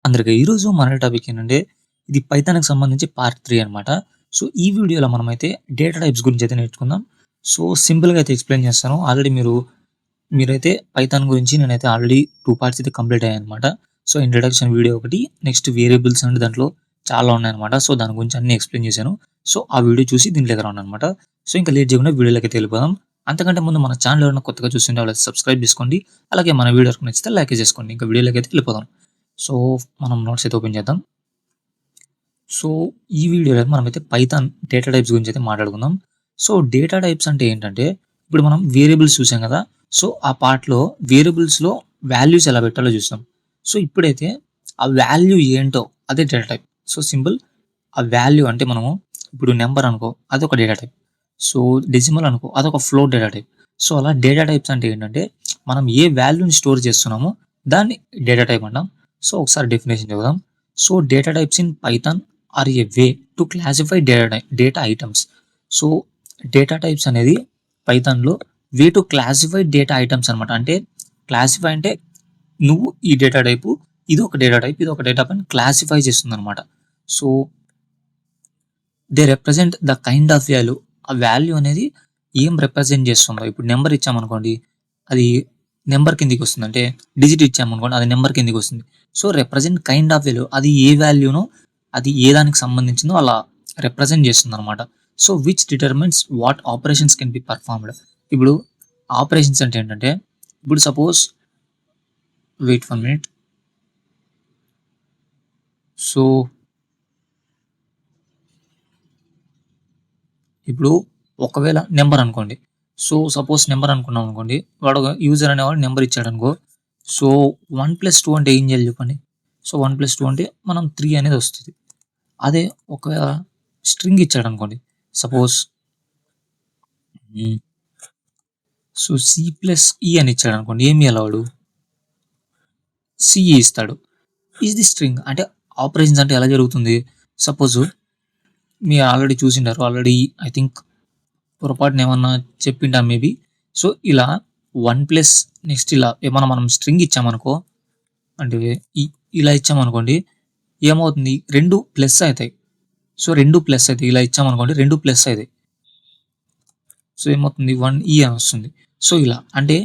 అందరికి ఈరోజు మన టాపిక్ ఏంటంటే ఇది పైథాన్‌కి సంబంధించి పార్ట్ 3 అనమాట. సో, ఈ వీడియోలో మనమైతే డేటా టైప్స్ గురించి అయితే నేర్చుకుందాం. సో, సింపుల్‌గా అయితే ఎక్స్‌ప్లెయిన్ చేస్తాను. ఆల్రెడీ మీరైతే పైథాన్ గురించి నేనైతే ఆల్రెడీ 2 పార్ట్స్ అయితే కంప్లీట్ అయ్యాయన్నమాట. సో, ఇంట్రడక్షన్ వీడియో ఒకటి, నెక్స్ట్ వేరియబుల్స్ అంటే దాంట్లో చాలా ఉన్నాయన్నమాట. సో, దాని గురించి అన్నీ ఎక్స్‌ప్లెయిన్ చేశాను. సో, ఆ వీడియో చూసి దీంట్లోకి రండన్నమాట. సో, ఇంకా లేట్ చేయకుండా వీడియోలోకి అయితే వెళ్ళిపోదాం. అంతకంటే ముందు మన ఛానల్ ఎవరైనా కొత్తగా చూస్తుంటే వాళ్ళైతే సబ్స్క్రైబ్ చేసుకోండి. అలాగే మన వీడియో నచ్చితే లైక్ చేసుకోండి. ఇంకా వీడియోలోకి అయితే వెళ్ళిపోదాం. సో, మనం నోట్స్ అయితే ఓపెన్ చేద్దాం. సో, ఈ వీడియోలో మనమైతే పైథాన్ డేటా టైప్స్ గురించి అయితే మాట్లాడుకుందాం. సో, డేటా టైప్స్ అంటే ఏంటంటే, ఇప్పుడు మనం వేరియబుల్స్ చూసాం కదా! సో, ఆ పార్ట్‌లో వేరియబుల్స్‌లో వాల్యూస్ ఎలా పెట్టాలో చూసాం. సో, ఇప్పుడైతే ఆ వాల్యూ ఏంటో అదే డేటా టైప్. సో, సింపుల్ ఆ వాల్యూ అంటే మనము ఇప్పుడు నంబర్ అనుకో అదొక డేటా టైప్. సో, డెసిమల్ అనుకో అదొక ఫ్లోట్ డేటా టైప్. సో, అలా డేటా టైప్స్ అంటే ఏంటంటే, మనం ఏ వాల్యూని స్టోర్ చేస్తున్నామో దాన్ని డేటా టైప్ అంటాం. సో, ఒకసారి డెఫినిషన్ చూద్దాం. So, data types in Python are a way to classify data items. So, data types అనేది పైథాన్‌లో way to classify data items అనమాట. అంటే క్లాసిఫై అంటే నువ్వు ఈ డేటా టైపు, ఇదొక డేటా టైప్, ఇదొక డేటా అని క్లాసిఫై చేస్తుందనమాట. So, they represent the kind of value. ఆ వాల్యూ అనేది ఏం రిప్రజెంట్ చేస్తుందో, ఇప్పుడు నెంబర్ ఇచ్చామనుకోండి, అది నెంబర్ కిందకి వస్తుంది. అంటే డిజిట్ ఇచ్చామనుకోండి, అది నెంబర్ కిందకి వస్తుంది. So, represent kind of value, అది ఏ వాల్యూనో, అది ఏ దానికి సంబంధించిందో అలా రిప్రజెంట్ చేస్తుందనమాట. So, which determines what operations can be performed. ఇప్పుడు ఆపరేషన్స్ అంటే ఏంటంటే, ఇప్పుడు సపోజ్ వెయిట్ 1 మినిట్. సో, ఇప్పుడు ఒకవేళ నెంబర్ అనుకోండి. సో, సపోజ్ నెంబర్ అనుకున్నాం అనుకోండి. వాడు యూజర్ అనేవాడు నెంబర్ ఇచ్చాడనుకో. సో, 1+2 అంటే ఏం చేయాలి చెప్పండి? సో, 1+2 అంటే మనం 3 అనేది వస్తది. అదే ఒకవేళ స్ట్రింగ్ ఇచ్చాడనుకోండి. సపోజ్ సో, సి+ఈ అని ఇచ్చాడనుకోండి. ఏమి ఇయ్యాలి వాడు? సిఈ ఇస్తాడు. Is the string. అంటే ఆపరేషన్స్ అంటే ఎలా జరుగుతుంది? సపోజ్ మీరు ఆల్రెడీ చూసిండారు. ఆల్రెడీ ఐ థింక్ పొరపాటున ఏమన్నా చెప్పింటాను మేబీ. సో, ఇలా 1+ నెక్స్ట్ ఇలా ఏమన్నా మనం స్ట్రింగ్ ఇచ్చామనుకో, అంటే ఇ ఇలా ఇచ్చామనుకోండి, ఏమవుతుంది 2 ప్లస్ అయితాయి. సో, 2 ప్లస్ అయితాయి. ఇలా ఇచ్చామనుకోండి 2 ప్లస్ అయితాయి. సో, ఏమవుతుంది 1 అని వస్తుంది. సో, ఇలా అంటే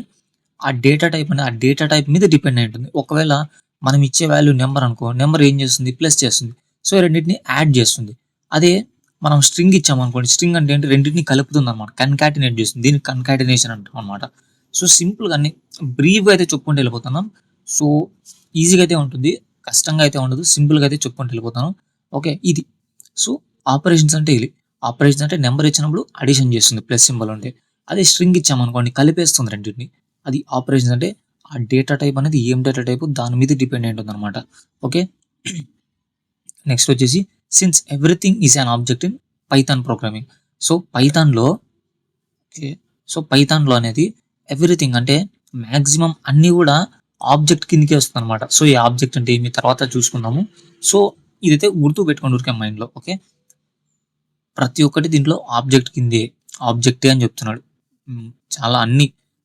ఆ డేటా టైప్ అనేది ఆ డేటా టైప్ మీద డిపెండ్ అయి ఉంటుంది. ఒకవేళ మనం ఇచ్చే వాల్యూ నెంబర్ అనుకో, నెంబర్ ఏం చేస్తుంది? ప్లస్ చేస్తుంది. సో, రెండిటిని యాడ్ చేస్తుంది. అదే మనం స్ట్రింగ్ ఇచ్చామనుకోండి, స్ట్రింగ్ అంటే ఏంటి? రెండిటిని కలుపుతుందనమాట. కన్కాటినేట్ చేస్తుంది. దీన్ని కన్కాటినేషన్ అంటాం అనమాట. సో, సింపుల్‌గా అన్ని బ్రీఫ్‌గా అయితే చెప్పుకుంటూ వెళ్ళిపోతున్నాం. సో, ఈజీగా అయితే ఉంటుంది. కష్టంగా అయితే ఉండదు. సింపుల్‌గా అయితే చెప్పుకుంటూ వెళ్ళిపోతాను. ఓకే. ఇది. సో, ఆపరేషన్స్ అంటే ఇది. ఆపరేషన్స్ అంటే నెంబర్ ఇచ్చినప్పుడు అడిషన్ చేస్తుంది ప్లస్ సింబల్ ఉంటే. అదే స్ట్రింగ్ ఇచ్చామనుకోండి కలిపేస్తుంది రెండిటిని. అది ఆపరేషన్స్ అంటే ఆ డేటా టైప్ అనేది ఏం డేటా టైప్ దాని మీద డిపెండ్ అయి ఉంటుందన్నమాట. ఓకే. నెక్స్ట్ వచ్చేసి since everything is an object in Python programming. So, పైథాన్‌లో ఓకే. సో, పైథాన్‌లో అనేది ఎవ్రీథింగ్ అంటే మాక్సిమం అన్నీ కూడా ఆబ్జెక్ట్ కిందకే వస్తుందన్నమాట. సో, ఈ ఆబ్జెక్ట్ అంటే ఏమి తర్వాత చూసుకుందాము. సో, ఇదైతే గుర్తుపెట్టుకోండి ఊరికే మైండ్‌లో. ఓకే. ప్రతి ఒక్కటి దీంట్లో ఆబ్జెక్ట్ కిందే. ఆబ్జెక్టే అని చెప్తున్నాడు. చాలా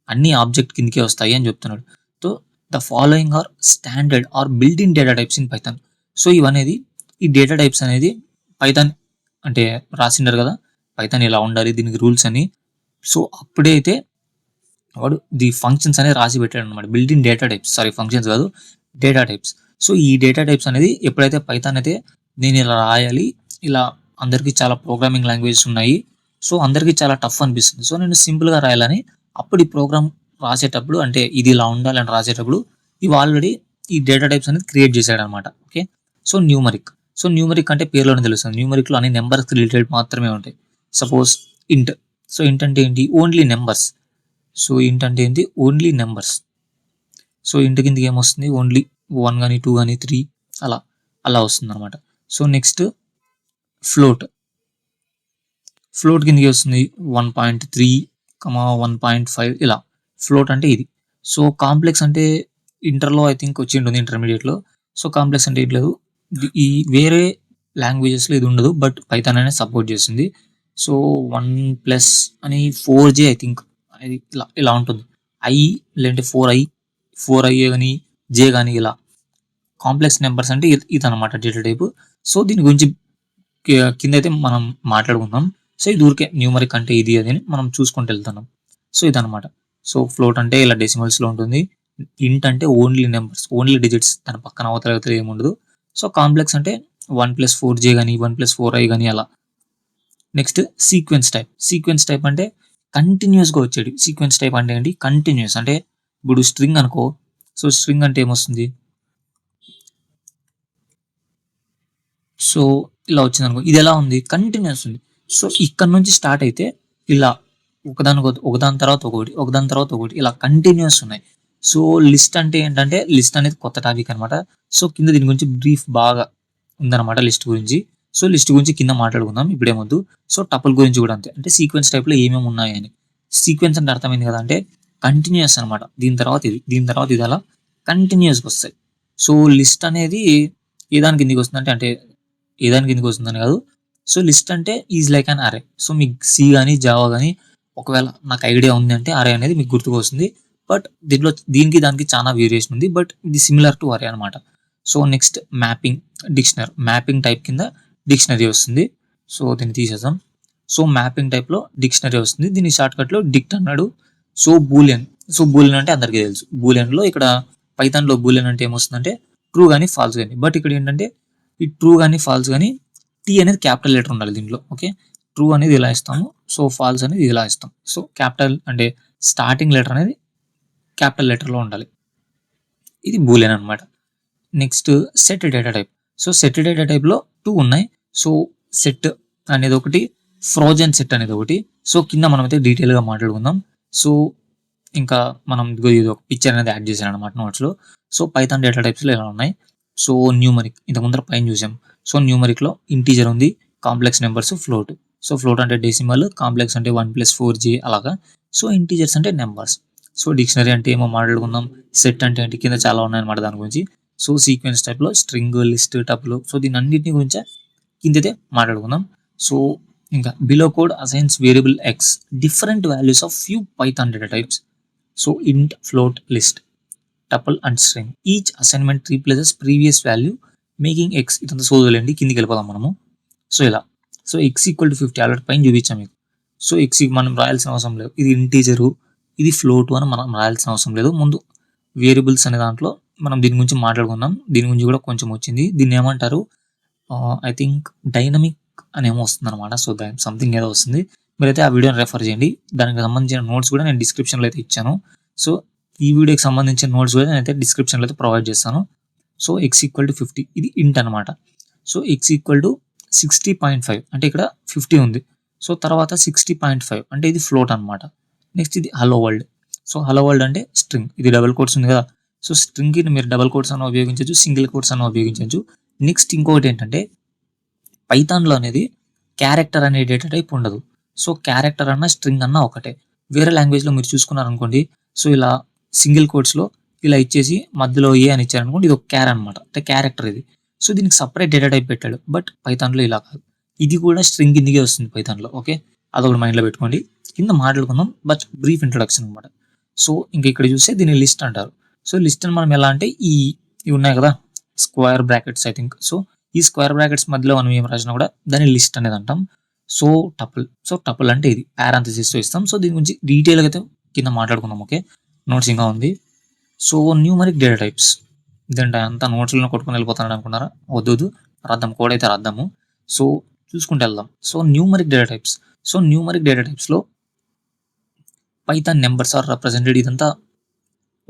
అన్ని ఆబ్జెక్ట్ కిందకే వస్తాయి అని చెప్తున్నాడు. So, the following are standard or built in data types in Python. So, ఇవనేది ఈ డేటా టైప్స్ అనేది పైథాన్ అంటే రాసిండారు కదా! పైథాన్ ఇలా ఉండాలి. దీనికి రూల్స్ అని. సో, అప్పుడే అయితే వాడు ది ఫంక్షన్స్ అనేది రాసి పెట్టాడనమాట. Built in data types. Sorry functions కాదు. Data types. సో, ఈ డేటా టైప్స్ అనేది ఎప్పుడైతే పైథాన్ అయితే దీన్ని ఇలా రాయాలి. ఇలా అందరికీ చాలా ప్రోగ్రామింగ్ లాంగ్వేజెస్ ఉన్నాయి. సో, అందరికీ చాలా టఫ్ అనిపిస్తుంది. సో, నేను సింపుల్‌గా రాయాలని అప్పుడు ఈ ప్రోగ్రామ్ రాసేటప్పుడు అంటే ఇది ఇలా ఉండాలని రాసేటప్పుడు ఇవి ఆల్రెడీ ఈ డేటా టైప్స్ అనేది క్రియేట్ చేశాడనమాట. Okay. So, numeric. So, numeric అంటే పేరులోనే తెలుస్తుంది. న్యూమరిక్‌లో అన్ని నంబర్స్‌కి రిలేటెడ్ మాత్రమే ఉంటాయి. సపోజ్ ఇంట్. సో, ఇంట్ అంటే ఏంటి? Only numbers. సో, ఇంట్ అంటే ఏంటి? Only numbers. సో, ఇంట్ కిందకి ఏమొస్తుంది? ఓన్లీ 1 గాని, 2 గాని, 3 అలా వస్తుందనమాట. So, next float. ఫ్లోట్ కిందకి వస్తుంది 1.3, 1.5 ఇలా. ఫ్లోట్ అంటే ఇది. సో, కాంప్లెక్స్ అంటే ఇంటర్‌లో ఐ థింక్ వచ్చింటుంది ఇంటర్మీడియేట్‌లో. సో, కాంప్లెక్స్ అంటే ఏం లేదు. ఈ వేరే లాంగ్వేజెస్‌లో ఇది ఉండదు. బట్ పైథాన్ అనేది సపోర్ట్ చేస్తుంది. సో, 1+ అని 4J ఐ థింక్ అది ఇలా ఉంటుంది. ఐ లేదంటే 4i గాని, జే గాని ఇలా కాంప్లెక్స్ నెంబర్స్ అంటే ఇదనమాట డేటా టైప్. సో దీని గురించి కింద అయితే మనం మాట్లాడుకుందాం. సో ఇది ఊరికే న్యూమరిక్ అంటే ఇది అని మనం చూసుకుంటూ వెళ్తున్నాం. సో ఇదనమాట. సో ఫ్లోట్ అంటే ఇలా డెసిమల్స్లో ఉంటుంది. ఇంట్ అంటే ఓన్లీ నెంబర్స్, ఓన్లీ డిజిట్స్, దాని పక్కన అవతల ఏముండదు. సో కాంప్లెక్స్ అంటే 1+4j కానీ 1+4i కానీ అలా. Next sequence type. Sequence type అంటే కంటిన్యూస్గా వచ్చేది. సీక్వెన్స్ టైప్ అంటే ఏంటి? కంటిన్యూస్. అంటే ఇప్పుడు స్ట్రింగ్ అనుకో. సో స్ట్రింగ్ అంటే ఏమొస్తుంది? సో ఇలా వచ్చింది అనుకో, ఇది ఎలా ఉంది? కంటిన్యూస్ ఉంది. సో ఇక్కడ నుంచి స్టార్ట్ అయితే ఇలా ఒకదాని తర్వాత ఒకటి, ఒకదాని తర్వాత ఒకటి, ఇలా కంటిన్యూస్ ఉన్నాయి. సో లిస్ట్ అంటే ఏంటంటే, లిస్ట్ అనేది కొత్త టాపిక్ అనమాట. సో కింద దీని గురించి బ్రీఫ్ బాగా ఉందన్నమాట లిస్ట్ గురించి. సో లిస్ట్ గురించి కింద మాట్లాడుకుందాం, ఇప్పుడేమొద్దు. సో టపుల్ గురించి కూడా అంతే, అంటే సీక్వెన్స్ టైప్లో ఏమేమి ఉన్నాయని. సీక్వెన్స్ అంటే అర్థమైంది కదా, అంటే కంటిన్యూస్ అనమాట. దీని తర్వాత ఇది, దీని తర్వాత ఇది, అలా కంటిన్యూస్గా వస్తాయి. సో లిస్ట్ అనేది ఏ దాని కిందికి వస్తుంది అంటే ఏ దాని కిందికి వస్తుందని కాదు. సో లిస్ట్ అంటే ఈజ్ లైక్ అన్ అరే. సో మీకు సి కానీ జావా కానీ ఒకవేళ నాకు ఐడియా ఉంది అంటే అరే అనేది మీకు గుర్తుకు వస్తుంది. బట్ దీంట్లో దీనికి దానికి చాలా వేరియేషన్ ఉంది, బట్ ఇది సిమిలర్ టు అరే అనమాట. So next mapping dictionary. Mapping type కింద డిక్షనరీ వస్తుంది. సో దీన్ని తీసేద్దాం. సో మ్యాపింగ్ టైప్లో డిక్షనరీ వస్తుంది. దీన్ని షార్ట్కట్లో డిక్ట్ అన్నాడు. So Boolean. సో బూలియన్ అంటే అందరికీ తెలుసు. బూలియన్లో ఇక్కడ పైథాన్లో బూలియన్ అంటే ఏమొస్తుందంటే ట్రూ కానీ ఫాల్స్ కానీ. బట్ ఇక్కడ ఏంటంటే ఈ ట్రూ కానీ ఫాల్స్ కానీ టీ అనేది క్యాపిటల్ లెటర్ ఉండాలి దీంట్లో. ఓకే, ట్రూ అనేది ఇలా ఇస్తాము. సో ఫాల్స్ అనేది ఇలా ఇస్తాం. సో క్యాపిటల్ అంటే స్టార్టింగ్ లెటర్ అనేది క్యాపిటల్ లెటర్లో ఉండాలి. ఇది బూలియన్ అనమాట. Next set data type. So set data టైప్లో 2 ఉన్నాయి. సో సెట్ అనేది ఒకటి, ఫ్రోజన్ సెట్ అనేది ఒకటి. సో కింద మనం అయితే డీటెయిల్గా మాట్లాడుకుందాం. సో ఇంకా మనం ఇది ఒక పిక్చర్ అనేది యాడ్ చేశాను అనమాట నోట్స్లో. సో పైథాన్ డేటా టైప్స్లో ఇలా ఉన్నాయి. సో న్యూమరిక్ ఇంత ముందర పైన చూసాం. సో న్యూమరిక్లో ఇంటీజర్ ఉంది, complex numbers, float. So float అంటే డెసిమల్, కాంప్లెక్స్ అంటే 1+4j అలాగా. సో ఇంటీజర్స్ అంటే నెంబర్స్. సో డిక్షనరీ అంటే ఏమో మాట్లాడుకుందాం. సెట్ అంటే ఏంటి, కింద చాలా ఉన్నాయన్నమాట దాని గురించి. సో సీక్వెన్స్ టైప్లో స్ట్రింగ్, లిస్ట్, టపుల్. సో దీని అన్నింటిని గురించి కిందైతే మాట్లాడుకుందాం. సో ఇంకా below code assigns variable X different values of few Python data types. So ఇంట్, float, list, tuple and string. Each assignment replaces previous value making X. ఇదంతా సోదలేండి, కిందికి వెళ్ళిపోదాం మనము. సో ఇలా. సో x=50 ఆల్రెడీ పైన చూపించాం మీకు. సో ఎక్స్ మనం రాయాల్సిన అవసరం లేదు. ఇది ఇంటీజరు, ఇది ఫ్లోట్ అని మనం రాయాల్సిన అవసరం లేదు. ముందు వేరియబుల్స్ అనే దాంట్లో మనం దీని గురించి మాట్లాడుకుందాం. దీని గురించి కూడా కొంచెం వచ్చింది. దీన్ని ఏమంటారు, ఐ థింక్ డైనమిక్ అని ఏమో వస్తుంది అనమాట. సో దాని సంథింగ్ ఏదో వస్తుంది. మీరైతే ఆ వీడియోని రెఫర్ చేయండి. దానికి సంబంధించిన నోట్స్ కూడా నేను డిస్క్రిప్షన్లో అయితే ఇచ్చాను. సో ఈ వీడియోకి సంబంధించిన నోట్స్ కూడా నేనైతే డిస్క్రిప్షన్లో అయితే ప్రొవైడ్ చేస్తాను. సో x=50 ఇది ఇంట్ అనమాట. సో x=60.5 అంటే ఇక్కడ 50 ఉంది. సో తర్వాత 60.5 అంటే ఇది ఫ్లోట్ అనమాట. నెక్స్ట్ ఇది hello world. So hello world అంటే స్ట్రింగ్. ఇది డబుల్ కోట్స్ ఉంది కదా. సో స్ట్రింగ్కి మీరు డబుల్ కోట్స్ అన్న ఉపయోగించవచ్చు, సింగిల్ కోట్స్ అన్న ఉపయోగించవచ్చు. నెక్స్ట్ ఇంకొకటి ఏంటంటే పైథాన్లో అనేది క్యారెక్టర్ అనే డేటా టైప్ ఉండదు. సో క్యారెక్టర్ అన్న స్ట్రింగ్ అన్న ఒకటే. వేరే లాంగ్వేజ్లో మీరు చూసుకున్నారనుకోండి, సో ఇలా సింగిల్ కోట్స్లో ఇలా ఇచ్చేసి మధ్యలో ఏ అని ఇచ్చారనుకోండి, ఇది ఒక క్యార్ అనమాట, అంటే క్యారెక్టర్ ఇది. సో దీనికి సపరేట్ డేటా టైప్ పెట్టాడు. బట్ పైథాన్లో ఇలా కాదు. ఇది కూడా స్ట్రింగ్ కిందికే వస్తుంది పైథాన్లో. ఓకే, అదొకటి మైండ్లో పెట్టుకోండి. కింద మాట్లాడుకుందాం, బట్ బ్రీఫ్ ఇంట్రొడక్షన్ అనమాట. సో ఇంకా ఇక్కడ చూస్తే దీన్ని లిస్ట్ అంటారు. సో లిస్ట్ అని మనం ఎలా అంటే ఇవి ఉన్నాయి కదా square brackets I think. So ఈ స్క్వేర్ బ్రాకెట్స్ మధ్యలో మనం ఏం రాసినా కూడా దాన్ని లిస్ట్ అనేది అంటాం. సో టపుల్ అంటే ఇది పారాంథసిస్తో ఇస్తాం. సో దీని గురించి డీటెయిల్గా అయితే కింద మాట్లాడుకుందాం. ఓకే, నోట్స్ ఇంకా ఉంది. So numeric data types. ఇదంటే అంతా నోట్స్లో కొట్టుకుని వెళ్ళిపోతాను అనుకున్నారా? వద్దు, రాద్దాం, కోడ్ అయితే రాద్దాము. సో చూసుకుంటూ వెళ్దాం. So numeric data types. So numeric data టైప్స్లో పైథాన్ నెంబర్స్ ఆర్ రిప్రజెంటెడ్. ఇదంతా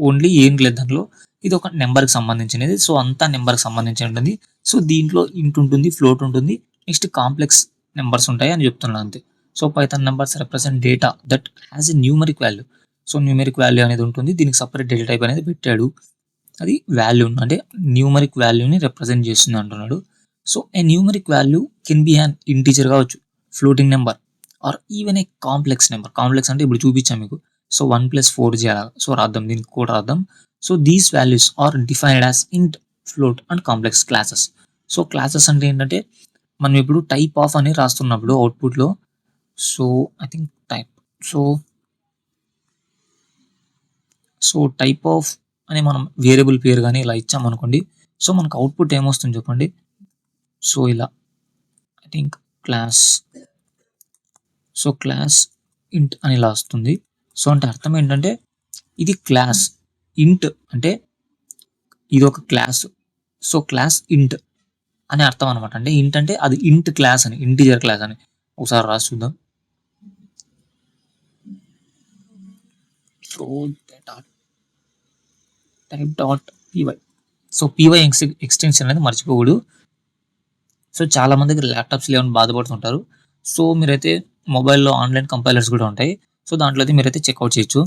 ఓన్లీ ఏం లేదు దాంట్లో, ఇది ఒక నెంబర్కి సంబంధించినది. సో అంతా నెంబర్కి సంబంధించి ఉంటుంది. సో దీంట్లో ఇంట్ ఉంటుంది, ఫ్లోట్ ఉంటుంది, నెక్స్ట్ కాంప్లెక్స్ నెంబర్స్ ఉంటాయి అని చెప్తున్నాను అంతే. So Python numbers represent data that has a numeric value. So numeric value అనేది ఉంటుంది, దీనికి సపరేట్ డేటా టైప్ అనేది పెట్టాడు. అది వాల్యూ అంటే న్యూమరిక్ వాల్యూని రిప్రజెంట్ చేస్తుంది అంటున్నాడు. So a numeric value can be an integer కావచ్చు, floating number or even a complex number. Complex అంటే ఇప్పుడు చూపించాం మీకు. సో 1+4 చేయాలి. సో రాద్దాం, దీనికి కూడా రాద్దాం. So these values are defined as int, float and complex classes. So classes అంటే ఏంటంటే మనం ఇప్పుడు టైప్ ఆఫ్ అని రాస్తున్నప్పుడు అవుట్పుట్లో, so I think type, so type of అని మనం వేరియబుల్ పేరు కానీ ఇలా ఇచ్చామనుకోండి. సో మనకు అవుట్పుట్ ఏమొస్తుంది చెప్పండి. సో ఇలా ఐ థింక్ క్లాస్ క్లాస్ ఇంట్ అని ఇలా వస్తుంది. సో అంటే అర్థం ఏంటంటే ఇది క్లాస్ ఇంట్ అంటే ఇది ఒక క్లాస్. సో క్లాస్ ఇంట్ అని అర్థం అనమాట. అంటే ఇంట్ అంటే అది ఇంట్ క్లాస్ అని, ఇంటిజర్ క్లాస్ అని. ఒకసారి రాసి చూద్దాం. So type dot py. So py extension అనేది మర్చిపోకూడదు. సో చాలా మంది దగ్గర ల్యాప్టాప్స్ లేవని బాధపడుతుంటారు. సో మీరైతే మొబైల్లో ఆన్లైన్ కంపైలర్స్ కూడా ఉంటాయి. సో దాంట్లో అయితే మీరైతే చెక్అవుట్ చేయొచ్చు.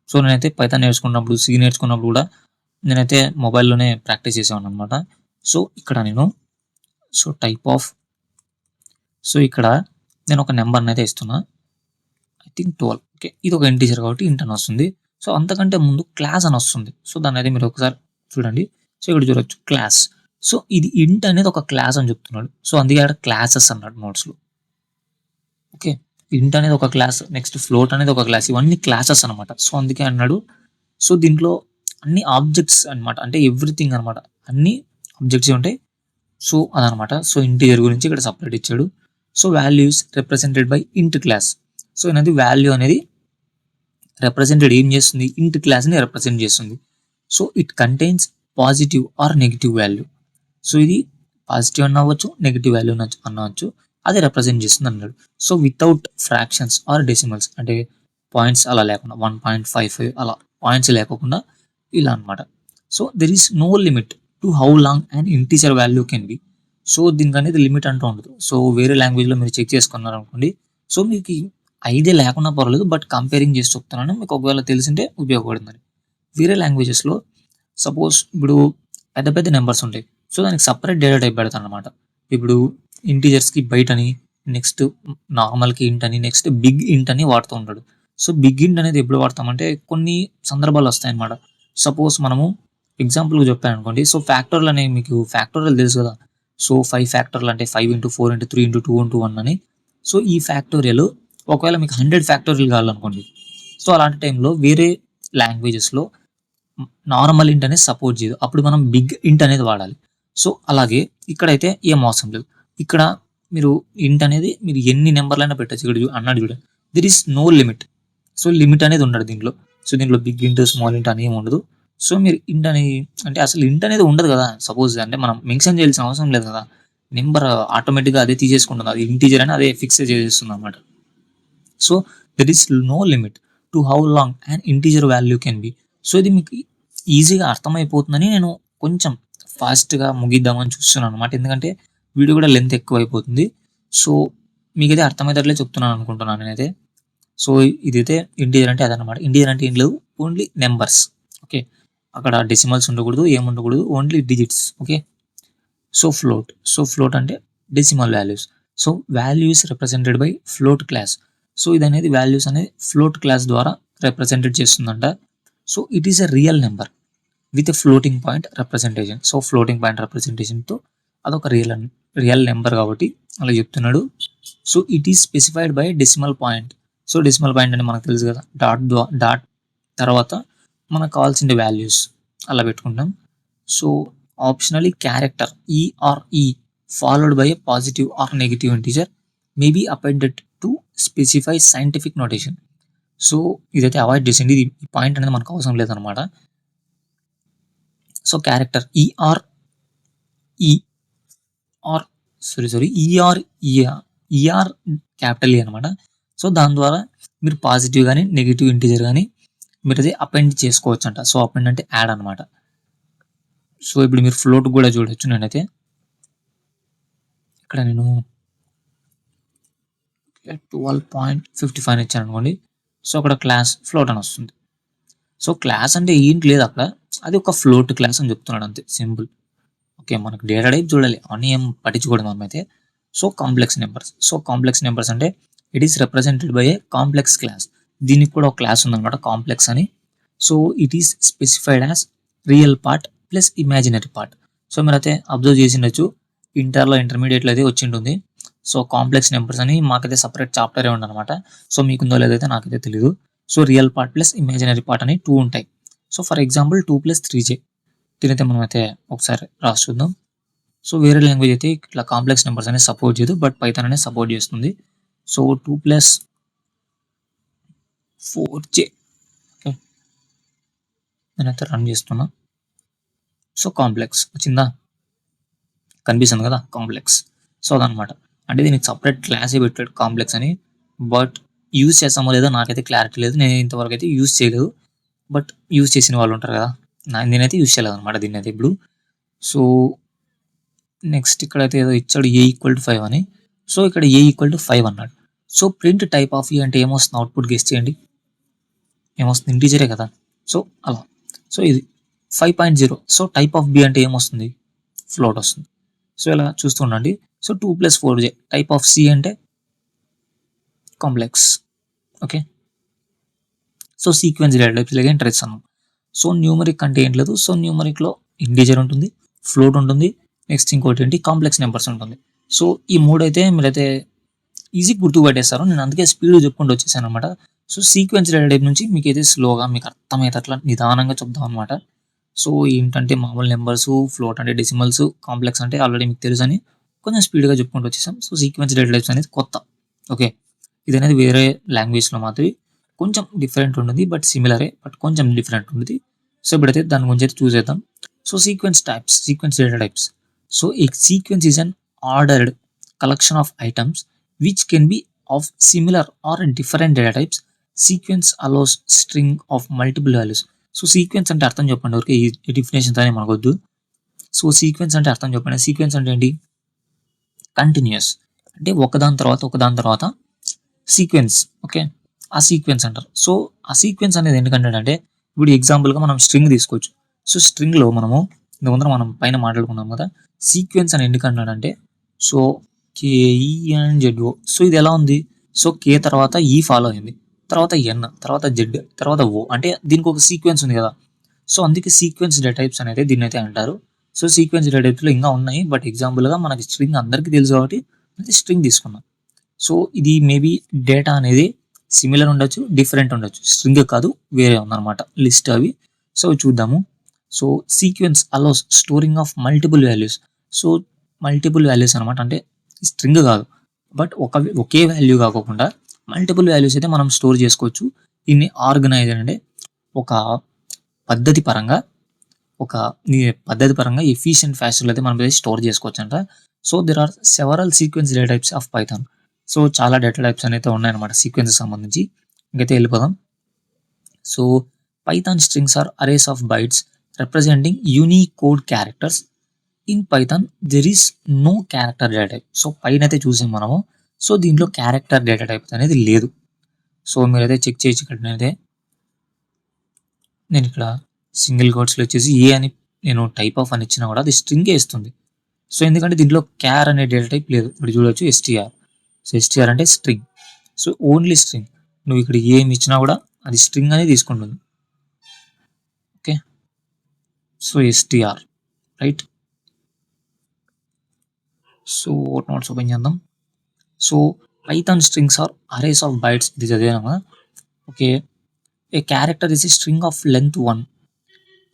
సో నేనైతే పైథాన్ నేర్చుకున్నప్పుడు, సి నేర్చుకున్నప్పుడు కూడా నేనైతే మొబైల్లోనే ప్రాక్టీస్ చేసేవాడిని అనమాట. సో ఇక్కడ నేను టైప్ ఆఫ్ ఇక్కడ నేను ఒక నెంబర్ని అయితే ఇస్తున్నా. I think 12. ఓకే, ఇది ఒక ఇంటీజర్ కాబట్టి ఇంట్ అని వస్తుంది. సో అంతకంటే ముందు క్లాస్ అని వస్తుంది. సో దాన్ని అయితే మీరు ఒకసారి చూడండి. సో ఇక్కడ చూడొచ్చు క్లాస్. సో ఇది ఇంట్ అనేది ఒక క్లాస్ అని చెప్తున్నాడు. సో అందుకే అక్కడ క్లాసెస్ అన్నాడు నోట్స్లో. ఓకే, ఇంట్ అనేది ఒక క్లాస్, నెక్స్ట్ ఫ్లోట్ అనేది ఒక క్లాస్, ఇవన్నీ క్లాసెస్ అనమాట. సో అందుకే అన్నాడు. సో దీంట్లో అన్ని ఆబ్జెక్ట్స్ అనమాట, అంటే ఎవ్రీథింగ్ అనమాట, అన్ని ఆబ్జెక్ట్స్ ఉంటాయి. సో అదనమాట. సో ఇంటీజర్ గురించి ఇక్కడ సపరేట్ ఇచ్చాడు. So values represented by int class. So అనేది వాల్యూ అనేది రిప్రజెంటెడ్ ఏం చేస్తుంది, ఇంట్ క్లాస్ని రిప్రజెంట్ చేస్తుంది. So it contains positive or negative value. So ఇది పాజిటివ్ అన్న అవ్వచ్చు, నెగిటివ్ వాల్యూ అనవచ్చు, అది రిప్రజెంట్ చేస్తుంది అన్నాడు. So without fractions or decimals, అంటే పాయింట్స్ అలా లేకుండా 1.55 అలా పాయింట్స్ లేకుండా ఇలా అనమాట. So there is no limit to how long and integer value can be. So దీనికి అనేది లిమిట్ అంటూ ఉండదు. సో వేరే లాంగ్వేజ్లో మీరు చెక్ చేసుకున్నారు అనుకోండి, సో మీకు ఐడియా లేకుండా పర్వాలేదు, బట్ కంపేరింగ్ చేసి చెప్తున్నాను, మీకు ఒకవేళ తెలిసింటే ఉపయోగపడుతుంది. వేరే లాంగ్వేజెస్లో సపోజ్ ఇప్పుడు పెద్ద పెద్ద నెంబర్స్ ఉంటాయి. సో దానికి సపరేట్ డేటా టైప్ పెడతాను అనమాట. ఇప్పుడు ఇంటీజర్స్కి బైట్ అని, నెక్స్ట్ నార్మల్కి ఇంట్ అని, నెక్స్ట్ బిగ్ ఇంట్ అని వాడుతూ ఉంటాడు. సో బిగ్ ఇంట్ అనేది ఎప్పుడు వాడతామంటే కొన్ని సందర్భాలు వస్తాయన్నమాట. సపోజ్ మనము ఎగ్జాంపుల్గా చెప్పాను అనుకోండి. సో ఫ్యాక్టర్లు అనేవి మీకు ఫ్యాక్టోరియల్ తెలుసు కదా. సో 5 ఫ్యాక్టర్లు అంటే 5 × 4 × 3 × 2 × 1 అని. సో ఈ ఫ్యాక్టోరియల్ ఒకవేళ మీకు 100 ఫ్యాక్టోరియల్ కావాలనుకోండి. సో అలాంటి టైంలో వేరే లాంగ్వేజెస్లో నార్మల్ ఇంట్ అనేది సపోర్ట్ చేయదు, అప్పుడు మనం బిగ్ ఇంట్ అనేది వాడాలి. సో అలాగే ఇక్కడైతే ఏం అవసరం లేదు. ఇక్కడ మీరు ఇంట్ అనేది మీరు ఎన్ని నెంబర్లైనా పెట్టచ్చు. ఇక్కడ అన్నాడు చూడండి, there is no limit. So limit అనేది ఉండదు దీంట్లో. సో దీంట్లో బిగ్ ఇంట్, స్మాల్ ఇంట్ అని ఏమి ఉండదు. సో మీరు ఇంట్ అని అంటే అసలు ఇంట్ అనేది ఉండదు కదా. సపోజ్ అంటే మనం మెన్షన్ చేయాల్సిన అవసరం లేదు కదా, నెంబర్ ఆటోమేటిక్గా అదే తీసేసుకుంటుంది, అది ఇంటీజర్ అని అదే ఫిక్స్ చేసేస్తుంది అనమాట. So there is no limit to how long and integer value can be. So ఇది మీకు ఈజీగా అర్థమైపోతుందని నేను కొంచెం ఫాస్ట్గా ముగిద్దామని చూస్తున్నాను అనమాట, ఎందుకంటే వీడియో కూడా లెంత్ ఎక్కువ అయిపోతుంది. సో మీకైతే అర్థమయ్యేటట్లే చెప్తున్నాను అనుకుంటున్నాను నేనైతే. సో ఇదైతే ఇంటీజర్ అంటే అదనమాట. ఇంటీజర్ అంటే ఏం లేవు, ఓన్లీ నెంబర్స్. ఓకే, అక్కడ డెసిమల్స్ ఉండకూడదు, ఏముండకూడదు, only digits. Okay, so float అంటే decimal values. So values represented by float class. So ఇది అనేది వాల్యూస్ అనేది ఫ్లోట్ క్లాస్ ద్వారా రిప్రజెంటెడ్ చేస్తుందంట. So it is a real number with a floating point representation. So floating point రిప్రజెంటేషన్తో అదొక real number కాబట్టి అలా చెప్తున్నాడు. So it is specified by decimal point. So decimal point అని మనకు తెలుసు కదా, డాట్ తర్వాత మనకు కావాల్సిన వాల్యూస్ అలా పెట్టుకుంటాం. So optionally character E or E followed by a positive or negative integer may be appended to specify scientific notation. So ఇదైతే అవాయిడ్ చేసింది, ఇది ఈ పాయింట్ అనేది మనకు అవసరం లేదనమాట. సో క్యారెక్టర్ ఈఆర్ క్యాపిటల్ ఈ అనమాట. సో దాని ద్వారా మీరు పాజిటివ్ కానీ నెగిటివ్ ఇంటీజర్ కానీ మీరు అది అపెండ్ చేసుకోవచ్చు అంట. సో అపెండ్ అంటే యాడ్ అనమాట. సో ఇప్పుడు మీరు ఫ్లోట్ కూడా చూడొచ్చు. నేనైతే ఇక్కడ నేను 12.55 ఇచ్చాను అనుకోండి. సో అక్కడ క్లాస్ ఫ్లోట్ అని వస్తుంది. సో క్లాస్ అంటే ఏంటి లేదు అక్కడ, అది ఒక ఫ్లోట్ క్లాస్ అని చెప్తున్నాడు అంతే, సింపుల్. ఓకే, మనకు డేటా టైప్ చూడాలి, అవన్నీ ఏం పట్టించుకోవడం మనమైతే. సో కాంప్లెక్స్ నెంబర్స్ అంటే it is represented by A complex class. దీనికి కూడా ఒక క్లాస్ ఉందన్నమాట, కాంప్లెక్స్ అని. So it is specified as real part plus imaginary part. So మీరైతే అబ్జర్వ్ చేసిండొచ్చు, ఇంటర్మీడియట్లో అయితే వచ్చి ఉంటుంది. సో కాంప్లెక్స్ నెంబర్స్ అని మాకైతే సపరేట్ చాప్టరే ఉండనమాట. సో మీకుందో లేదైతే నాకైతే తెలియదు. So real part plus imaginary part అని 2 ఉంటాయి. So for example 2 + 3j. దీనైతే మనమైతే ఒకసారి రాసి చూద్దాం. సో వేరే లాంగ్వేజ్ అయితే ఇట్లా కాంప్లెక్స్ నెంబర్స్ అనేది సపోర్ట్ చేయదు, బట్ పైథాన్ అనేది సపోర్ట్ చేస్తుంది. So 2 + 4j. ఓకే, నేనైతే రన్ చేస్తున్నా. సో కాంప్లెక్స్ వచ్చిందా, కనిపిస్తుంది కదా కాంప్లెక్స్. సో అదనమాట. అంటే దీనికి సపరేట్ క్లాసే పెట్టాడు కాంప్లెక్స్ అని, బట్ యూజ్ చేస్తామో లేదో నాకైతే క్లారిటీ లేదు. నేను ఇంతవరకు అయితే యూజ్ చేయలేదు, బట్ యూజ్ చేసిన వాళ్ళు ఉంటారు కదా, నేనైతే యూజ్ చేయలేదు అనమాట దీన్ని అయితే ఇప్పుడు. సో నెక్స్ట్ ఇక్కడైతే ఏదో ఇచ్చాడు a = 5 అని. సో ఇక్కడ a = 5 అన్నాడు. So print type of e అంటే ఏమొస్తుంది, అవుట్పుట్ గెస్ చేయండి. ఏమొస్తుంది, ఇంటీజరే కదా. సో అలా. సో ఇది 5.0. సో టైప్ ఆఫ్ b అంటే ఏమొస్తుంది, ఫ్లోట్ వస్తుంది. సో ఇలా చూస్తూ ఉండండి. So 2 + 4j. Type of c అంటే complex. Okay, so sequence data types లాగా ఇంట్రెస్ట్ అన్నాం. సో న్యూమరిక్ అంటే ఏం లేదు. సో న్యూమరిక్లో ఇంటీజర్ ఉంటుంది, ఫ్లోట్ ఉంటుంది, నెక్స్ట్ ఇంకోటి ఏంటి కాంప్లెక్స్ నెంబర్స్ ఉంటుంది. సో ఈ మూడైతే మీరైతే ఈజీగా గుర్తుపట్టేస్తారు. నేను అందుకే స్పీడ్ చెప్పుకుంటూ వచ్చేసాను అనమాట. సో సీక్వెన్స్ డేటా టైప్ నుంచి మీకు అయితే స్లోగా మీకు అర్థమయ్యేది అట్లా నిదానంగా చెప్దాం అనమాట. సో ఏంటంటే మామూలు నెంబర్స్, ఫ్లోట్ అంటే డెసిమల్స్, కాంప్లెక్స్ అంటే ఆల్రెడీ మీకు తెలుసు అని కొంచెం స్పీడ్గా చెప్పుకుంటూ వచ్చేసాం. సో సీక్వెన్స్ డేటా టైప్స్ అనేది కొత్త. ఓకే, ఇది అనేది వేరే లాంగ్వేజ్లో మాత్రమే కొంచెం డిఫరెంట్ ఉంటుంది, బట్ సిమిలరే, బట్ కొంచెం డిఫరెంట్ ఉంటుంది. సో ఇప్పుడైతే దాని గురించి అయితే చూసేద్దాం. So sequence types, sequence data types. So a sequence is an ordered collection of items which can be of similar or different data types. Sequence allows string of multiple values. So sequence అంటే అర్థం చెప్పండి, ఊరికే ఈ definitions అని మనకొద్దు. So sequence అంటే అర్థం చెప్పండి. Sequence అంటే ఏంటి, కంటిన్యూస్ అంటే ఒకదాని తర్వాత సీక్వెన్స్. ఓకే, ఆ సీక్వెన్స్ అంటారు. సో ఆ సీక్వెన్స్ అనేది ఎందుకంటే అంటే ఇప్పుడు ఎగ్జాంపుల్గా మనం స్ట్రింగ్ తీసుకోవచ్చు. సో స్ట్రింగ్లో మనము ఇంతకుముందు మనం పైన మాట్లాడుకున్నాం కదా, సీక్వెన్స్ అని ఎందుకంటాడంటే సో KENZO. సో ఇది ఎలా ఉంది, సో కే తర్వాత ఈ ఫాలో అయింది, తర్వాత ఎన్, తర్వాత జెడ్, తర్వాత ఓ, అంటే దీనికి ఒక సీక్వెన్స్ ఉంది కదా. సో అందుకే సీక్వెన్స్ డేటా టైప్స్ అనేది దీన్ని అయితే అంటారు. సో సీక్వెన్స్ డేటా టైప్స్లో ఇంకా ఉన్నాయి, బట్ ఎగ్జాంపుల్గా మనకి స్ట్రింగ్ అందరికీ తెలుసు కాబట్టి అది స్ట్రింగ్ తీసుకున్నాం. సో ఇది మేబీ డేటా అనేది సిమిలర్ ఉండొచ్చు, డిఫరెంట్ ఉండొచ్చు, స్ట్రింగ్ కాదు వేరే ఉందన్నమాట లిస్ట్ అవి. సో చూద్దాము. So sequence allows storing of multiple values. So multiple values అనమాట, అంటే స్ట్రింగ్ కాదు, బట్ ఒకే వాల్యూ కాకుండా మల్టిపుల్ వాల్యూస్ అయితే మనం స్టోర్ చేసుకోవచ్చు. దీన్ని ఆర్గనైజ్ అంటే ఒక పద్ధతి పరంగా ఎఫిషియెంట్ ఫ్యాషన్లో అయితే మనం స్టోర్ చేసుకోవచ్చు అంట. So there are several sequence data types of Python. So చాలా డేటా టైప్స్ అయితే ఉన్నాయన్నమాట సీక్వెన్స్ సంబంధించి. ఇంకైతే వెళ్ళిపోదాం. So Python strings are arrays of bytes representing Unicode characters. In Python there is no character data type. So పైన అయితే చూసాం మనము. సో దీంట్లో క్యారెక్టర్ డేటా టైప్ అనేది లేదు. సో మీరైతే చెక్ చేయొచ్చు. ఇక్కడ నేను ఇక్కడ సింగిల్ కోట్స్లో వచ్చేసి ఏ అని నేను టైప్ ఆఫ్ అని ఇచ్చినా కూడా అది స్ట్రింగే ఇస్తుంది. సో ఎందుకంటే దీంట్లో క్యార్ అనే డేటా టైప్ లేదు. ఇప్పుడు చూడవచ్చు STR. సో STR అంటే స్ట్రింగ్. So only string. నువ్వు ఇక్కడ ఏమి ఇచ్చినా కూడా అది స్ట్రింగ్ అనేది తీసుకుంటుంది. Okay, so STR right. So notes open చేద్దాం. So Python strings are arrays of bytes, ఇది చదివాను కదా. Okay, a character is a string of length 1.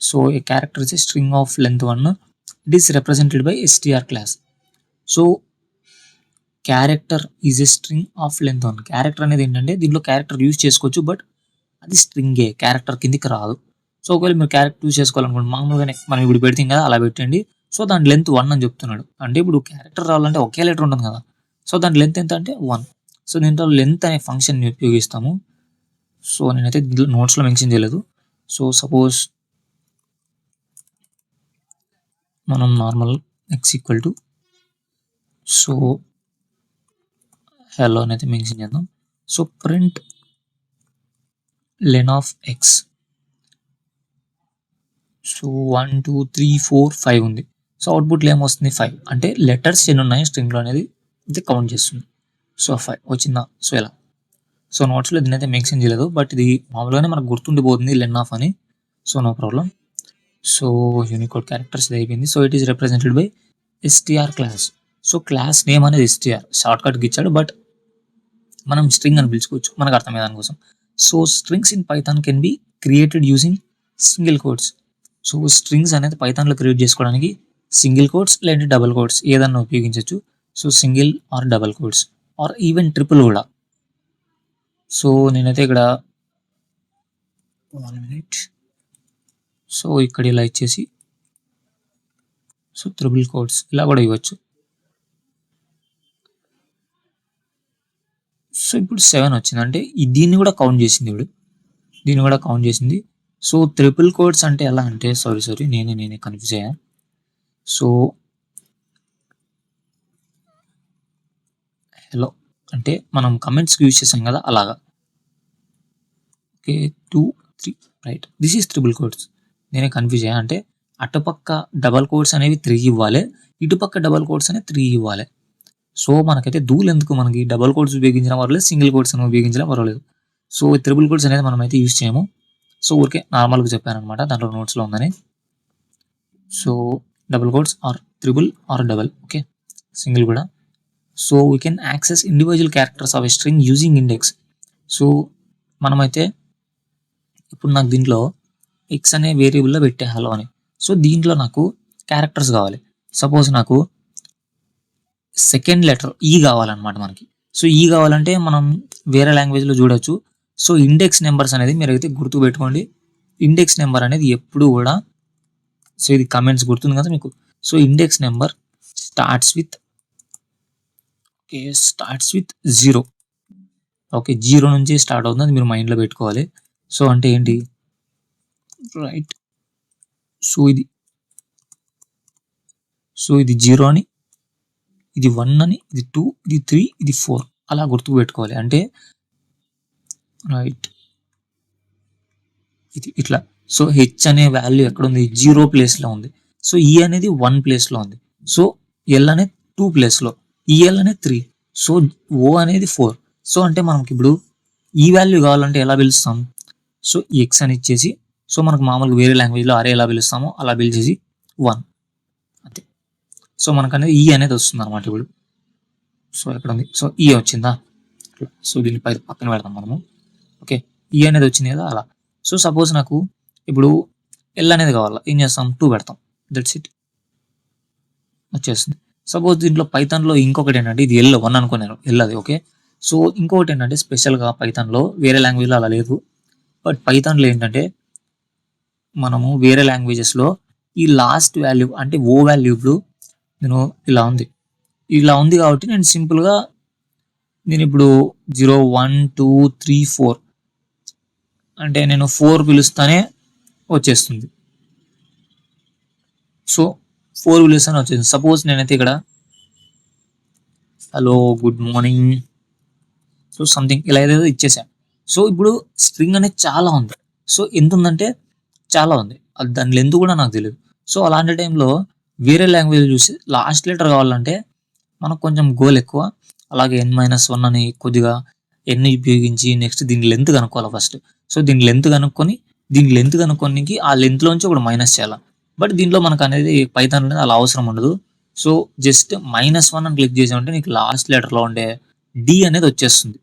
So a character is a string of length 1. It is represented by STR class. So character is a string of length 1. Character అనేది ఏంటంటే దీంట్లో character use చేసుకోవచ్చు, but అది స్ట్రింగే, character కిందికి రాదు. So ఒకవేళ మీరు character use చేసుకోవాలనుకోండి, మామూలుగానే మనం ఇప్పుడు పెడతాం కదా అలా పెట్టండి. సో దాని లెంత్ 1 అని చెప్తున్నాడు. అంటే ఇప్పుడు క్యారెక్టర్ రావాలంటే ఒకే లెటర్ ఉంటుంది కదా. సో దాని లెంత్ ఎంత అంటే 1. సో దీంట్లో లెంత్ అనే ఫంక్షన్ ఉపయోగిస్తాము. సో నేనైతే నోట్స్లో మెన్షన్ చేయలేదు. సో సపోజ్ మనం నార్మల్ x = సో హెల్లో అయితే మెన్షన్ చేద్దాం. So print len of x. So 1 2 3 4 5 ఉంది. సో అవుట్పుట్లో ఏమొస్తుంది 5. అంటే లెటర్స్ ఎన్ని ఉన్నాయి స్ట్రింగ్లో అనేది ఇది కౌంట్ చేస్తుంది. సో 5 వచ్చిందా. సో ఇలా. సో నోట్స్లో దీని అయితే మెన్షన్ చేయలేదు, బట్ ఇది మామూలుగానే మనకు గుర్తుండిపోతుంది లెన్ ఆఫ్ అని. So no problem. So Unicode characters ఇది అయిపోయింది. So it is represented by STR class. So class name అనేది STR షార్ట్ కట్కి ఇచ్చాడు, బట్ మనం స్ట్రింగ్ అని పిలుచుకోవచ్చు మనకు అర్థమయ్యే దానికోసం. So strings in Python can be created using single quotes. So strings అనేది పైథాన్లో క్రియేట్ చేసుకోవడానికి సింగిల్ కోట్స్ లేదంటే డబుల్ కోట్స్ ఏదన్నా ఉపయోగించవచ్చు. So single or double quotes or even triple కూడా. సో నేనైతే ఇక్కడ 1 minute. సో ఇక్కడ ఇలా ఇచ్చేసి సో ట్రిపుల్ కోట్స్ ఇలా కూడా ఇవ్వచ్చు. సో ఇప్పుడు 7 వచ్చింది అంటే దీన్ని కూడా కౌంట్ చేసింది ఇప్పుడు, దీన్ని కూడా కౌంట్ చేసింది. సో ట్రిపుల్ కోట్స్ అంటే ఎలా అంటే సారీ నేనే కన్ఫ్యూజ్ అయ్యా. సో హలో అంటే మనం కమెంట్స్కి యూజ్ చేసాం కదా అలాగా. Okay 2 3 right, this is triple quotes. నేనే కన్ఫ్యూజ్ అయ్యా అంటే అటుపక్క డబల్ కోట్స్ అనేవి 3 ఇవ్వాలి, ఇటుపక్క డబల్ కోట్స్ అనేవి 3 ఇవ్వాలి. సో మనకైతే దూలు ఎందుకు, మనకి డబల్ కోట్స్ ఉపయోగించినా పర్వాలేదు, సింగిల్ కోట్స్ అని ఉపయోగించినా పర్వాలేదు. సో ట్రిపుల్ కోట్స్ అనేది మనం అయితే యూజ్ చేయము. సో ఊరికే నార్మల్గా చెప్పాను అనమాట, దాంట్లో నోట్స్లో ఉందని. So double quotes or triple or double, okay single కూడా. So we can access individual characters of a string using index. So మనమైతే ఇప్పుడు నాకు దీంట్లో ఎక్స్ అనే వేరియబుల్లో పెట్టే హలో అని. సో దీంట్లో నాకు క్యారెక్టర్స్ కావాలి. సపోజ్ నాకు సెకండ్ లెటర్ ఈ కావాలన్నమాట మనకి. సో ఈ కావాలంటే మనం వేరే లాంగ్వేజ్లో చూడొచ్చు. సో ఇండెక్స్ నెంబర్స్ అనేది మీరు అయితే గుర్తు పెట్టుకోండి. ఇండెక్స్ నెంబర్ అనేది ఎప్పుడు కూడా, సో ఇది కమెంట్స్ గుర్తుంది కదా మీకు. So index number starts with 0. Okay 0 నుంచి స్టార్ట్ అవుతుంది, అది మీరు మైండ్లో పెట్టుకోవాలి. సో అంటే ఏంటి రైట్, సో ఇది 0 అని, ఇది 1 అని, ఇది 2, ఇది 3, ఇది 4 అలా గుర్తుకు పెట్టుకోవాలి. అంటే రైట్ ఇది ఇట్లా. సో హెచ్ అనే వాల్యూ ఎక్కడ ఉంది, 0 ప్లేస్లో ఉంది. సో ఈ అనేది 1 ప్లేస్లో ఉంది. సో ఎల్ అనేది 2 ప్లేస్లో, ఈఎల్ అనేది 3, సో ఓ అనేది 4. సో అంటే మనకి ఇప్పుడు ఈ వాల్యూ కావాలంటే ఎలా పిలుస్తాం, సో ఎక్స్ అని ఇచ్చేసి, సో మనకు మామూలుగా వేరే లాంగ్వేజ్లో అరే ఎలా పిలుస్తామో అలా పిలిచేసి 1 అంతే. సో మనకు అనేది ఈ అనేది వస్తుంది అనమాట ఇప్పుడు. సో ఎక్కడ ఉంది, సో ఈ వచ్చిందా, సో దీన్ని పక్కన పెడతాం మనము. ఓకే ఈ అనేది వచ్చింది కదా అలా. సో సపోజ్ నాకు ఇప్పుడు ఎల్ అనేది కావాలా, ఏం చేస్తాం 2 పెడతాం, దట్స్ ఇట్ వచ్చేస్తుంది. సపోజ్ దీంట్లో పైథాన్లో ఇంకొకటి ఏంటంటే ఇది ఎల్ 1 అనుకున్నాను, ఎల్ అది ఓకే. సో ఇంకొకటి ఏంటంటే స్పెషల్గా పైథాన్లో వేరే లాంగ్వేజ్లో అలా లేదు. బట్ పైథాన్లో ఏంటంటే మనము వేరే లాంగ్వేజెస్లో ఈ లాస్ట్ వాల్యూ అంటే ఓ వాల్యూలు నేను ఇలా ఉంది కాబట్టి నేను సింపుల్గా నేను ఇప్పుడు 0 1 2 3 4 అంటే నేను 4 పిలుస్తానే వచ్చేస్తుంది. సో 4 పిలుస్తానే వచ్చేస్తుంది. సపోజ్ నేనైతే ఇక్కడ hello good morning so something ఇలా ఏదేదో ఇచ్చేసాను. సో ఇప్పుడు స్ట్రింగ్ అనేది చాలా ఉంది. సో ఎంత ఉందంటే చాలా ఉంది, అది దాని లెంత్ కూడా నాకు తెలియదు. సో అలాంటి టైంలో వేరే లాంగ్వేజ్ చూసి లాస్ట్ లెటర్ కావాలంటే మనకు కొంచెం గోల్ ఎక్కువ. అలాగే n-1 అని కొద్దిగా ఎన్ని ఉపయోగించి నెక్స్ట్ దీని లెంత్ కనుక్కోవాలి ఫస్ట్. సో దీని లెంత్ కనుక్కోనికి ఆ లెంత్లోంచి ఒకటి మైనస్ చేయాలి. బట్ దీంట్లో మనకు అనేది పైథాన్ అనేది అలా అవసరం ఉండదు. సో జస్ట్ -1 అని క్లిక్ చేసామంటే నీకు లాస్ట్ లెటర్లో ఉండే డి అనేది వచ్చేస్తుంది.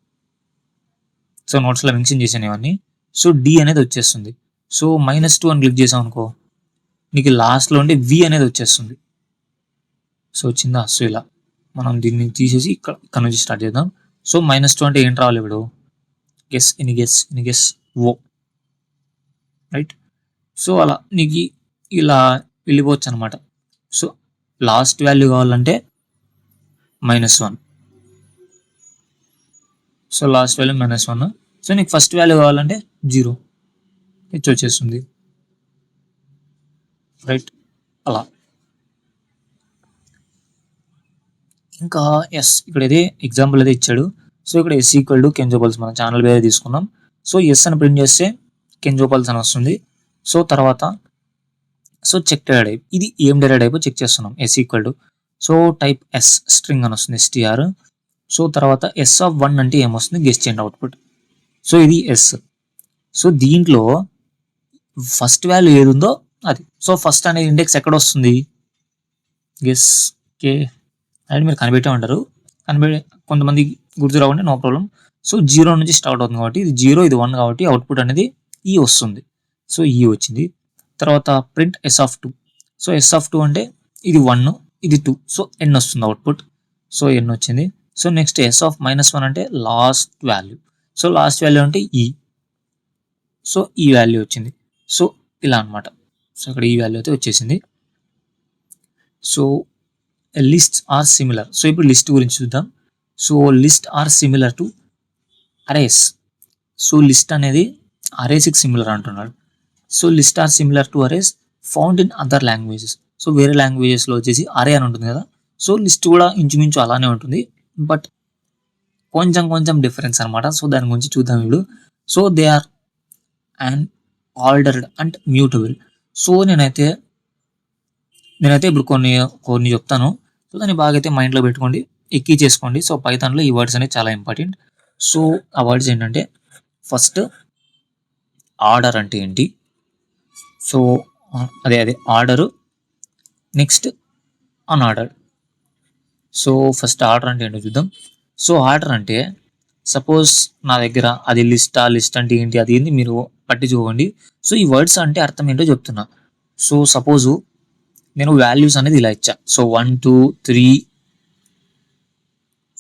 సో నోట్స్లో మెన్షన్ చేశాను ఇవన్నీ. సో డి అనేది వచ్చేస్తుంది. సో -2 అని క్లిక్ చేసాం అనుకో నీకు లాస్ట్లో ఉండే వి అనేది వచ్చేస్తుంది. సో వచ్చిందా. సో ఇలా మనం దీన్ని తీసేసి ఇక్కడ నుంచి స్టార్ట్ చేద్దాం. సో -2 అంటే ఏంటి రావాలి ఇప్పుడు, గెస్ ఓ రైట్. సో అలా నీకు ఇలా వెళ్ళిపోవచ్చు అనమాట. సో లాస్ట్ వాల్యూ కావాలంటే -1, సో లాస్ట్ వాల్యూ -1. సో నీకు ఫస్ట్ వాల్యూ కావాలంటే 0 హెచ్ వచ్చేస్తుంది రైట్. అలా ఇంకా ఇక్కడ అయితే ఎగ్జాంపుల్ అయితే ఇచ్చాడు. సో ఇక్కడ ఎస్ ఈక్వల్ టు కెంజోపల్స్ మన ఛానల్ పేరు తీసుకున్నాం. సో ఎస్ అని ప్రింట్ చేస్తే కెంజోపల్స్ అని వస్తుంది. సో తర్వాత సో చెక్ డేటా టైప్, ఇది ఏం డేటా టైప్ చెక్ చేస్తున్నాం. S equal to so type s string అని వస్తుంది str. సో తర్వాత s(1) అంటే ఏమొస్తుంది గెస్ చేయండి అవుట్పుట్. సో ఇది ఎస్. సో దీంట్లో ఫస్ట్ వాల్యూ ఏది ఉందో అది. సో ఫస్ట్ అనే ఇండెక్స్ ఎక్కడ వస్తుంది గెస్ కే అని మీరు కనిపెట్టే ఉంటారు. కొంతమంది గుర్తు రావండి, నో ప్రాబ్లం. సో 0 నుంచి స్టార్ట్ అవుతుంది కాబట్టి ఇది 0 ఇది 1 కాబట్టి అవుట్పుట్ అనేది ఈ వస్తుంది. సో ఈ వచ్చింది. తర్వాత ప్రింట్ s(2). సో s(2) అంటే ఇది 1, ఇది 2, సో n వస్తుంది అవుట్పుట్. సో n వచ్చింది. సో నెక్స్ట్ s(-1) అంటే last value. So last value అంటే సో ఈ వాల్యూ వచ్చింది. సో ఇలా అనమాట. సో ఇక్కడ ఈ వాల్యూ అయితే వచ్చేసింది. So lists are similar. So ఇప్పుడు లిస్ట్ గురించి చూద్దాం. So list are similar to arrays. So list అనేది అరేస్కి సిమిలర్ అంటున్నాడు. So list are similar to arrays found in other languages. So వేరే లాంగ్వేజెస్లో వచ్చేసి అరే అని ఉంటుంది కదా. సో లిస్ట్ కూడా ఇంచుమించు అలానే ఉంటుంది, బట్ కొంచెం డిఫరెన్స్ అనమాట. సో దాని గురించి చూద్దాం ఇప్పుడు. So they are and ordered and mutable. So నేనైతే ఇప్పుడు కొన్ని చెప్తాను. సో దాన్ని బాగా అయితే మైండ్లో పెట్టుకోండి, ఎక్కి చేసుకోండి. సో పైథాన్లో ఈ వర్డ్స్ అనేది చాలా ఇంపార్టెంట్. సో ఆ వర్డ్స్ ఏంటంటే, ఫస్ట్ ఆర్డర్ అంటే ఏంటి, సో అదే order. Next unordered. So first order అంటే ఏంటో చూద్దాం. సో ఆర్డర్ అంటే సపోజ్ నా దగ్గర అది లిస్ట్ అంటే ఏంటి అది ఏంటి మీరు పట్టించుకోండి. సో ఈ వర్డ్స్ అంటే అర్థం ఏంటో చెప్తున్నా. సో సపోజు నేను వాల్యూస్ అనేది ఇలా ఇచ్చా. సో 1 2 3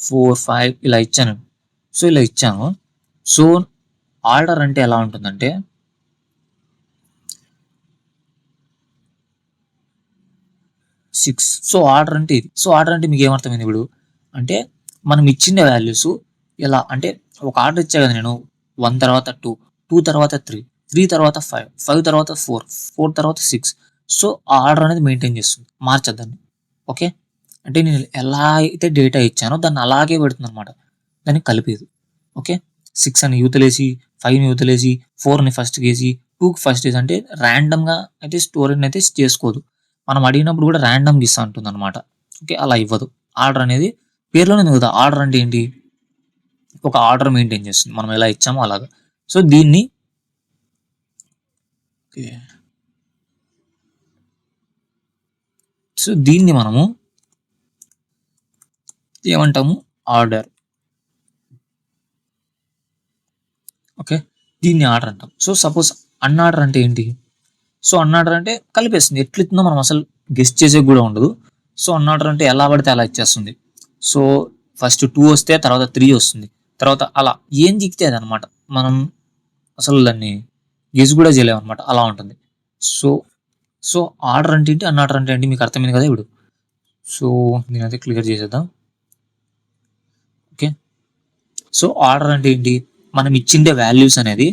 4 5 ఇలా ఇచ్చాను. సో ఇలా ఇచ్చాను. సో ఆర్డర్ అంటే ఎలా ఉంటుందంటే, 6. సో ఆర్డర్ అంటే ఇది. సో ఆర్డర్ అంటే మీకు ఏమర్థమైంది ఇప్పుడు అంటే, మనం ఇచ్చిన వాల్యూస్ ఎలా అంటే, ఒక ఆర్డర్ ఇచ్చా కదా నేను, 1 తర్వాత 2, 2 తర్వాత 3, 3 తర్వాత 5, 5 తర్వాత 4, 4 తర్వాత 6. సో ఆ ఆర్డర్ అనేది మెయింటైన్ చేస్తుంది, మార్చద్దాన్ని. ఓకే, అంటే నేను ఎలా అయితే డేటా ఇచ్చానో దాన్ని అలాగే పెడుతుంది అనమాట, దాన్ని కలిపేది. ఓకే, 6 అని యూతలేసి, 5ని యూతలేసి, 4ని ఫస్ట్ వేసి, 2కి ఫస్ట్ వేసి, అంటే ర్యాండమ్గా అయితే స్టోరేజ్ అయితే చేసుకోదు. మనం అడిగినప్పుడు కూడా ర్యాండమ్గా ఇస్తా ఉంటుంది అనమాట. ఓకే, అలా ఇవ్వదు. ఆర్డర్ అనేది పేరులోనే ఉంది కదా. ఆర్డర్ అంటే ఏంటి, ఒక ఆర్డర్ మెయింటైన్ చేస్తుంది, మనం ఎలా ఇచ్చామో అలాగా. సో దీన్ని మనము ఏమంటాము, ఆర్డర్. ఓకే, దీన్ని ఆర్డర్ అంటాం. సో సపోజ్ అన్ఆర్డర్ అంటే ఏంటి, సో అన్ఆర్డర్ అంటే కలిపేస్తుంది, ఎట్లిస్తుందో మనం అసలు గెస్ట్ చేసే కూడా ఉండదు. సో అన్ఆర్డర్ అంటే ఎలా పడితే అలా ఇచ్చేస్తుంది. సో ఫస్ట్ 2 వస్తే తర్వాత 3 వస్తుంది, తర్వాత అలా ఏం దిగితే అది అనమాట, మనం అసలు దాన్ని గెస్ కూడా చేయలేము అనమాట, అలా ఉంటుంది. సో ఆర్డర్ అంటే ఏంటి, అన్ఆర్డర్ అంటే ఏంటి మీకు అర్థమైంది కదా ఇప్పుడు. సో నేనైతే క్లియర్ చేసేద్దాం. ఓకే, సో ఆర్డర్ అంటే ఏంటి, మనం ఇచ్చిండే వాల్యూస్ అనేది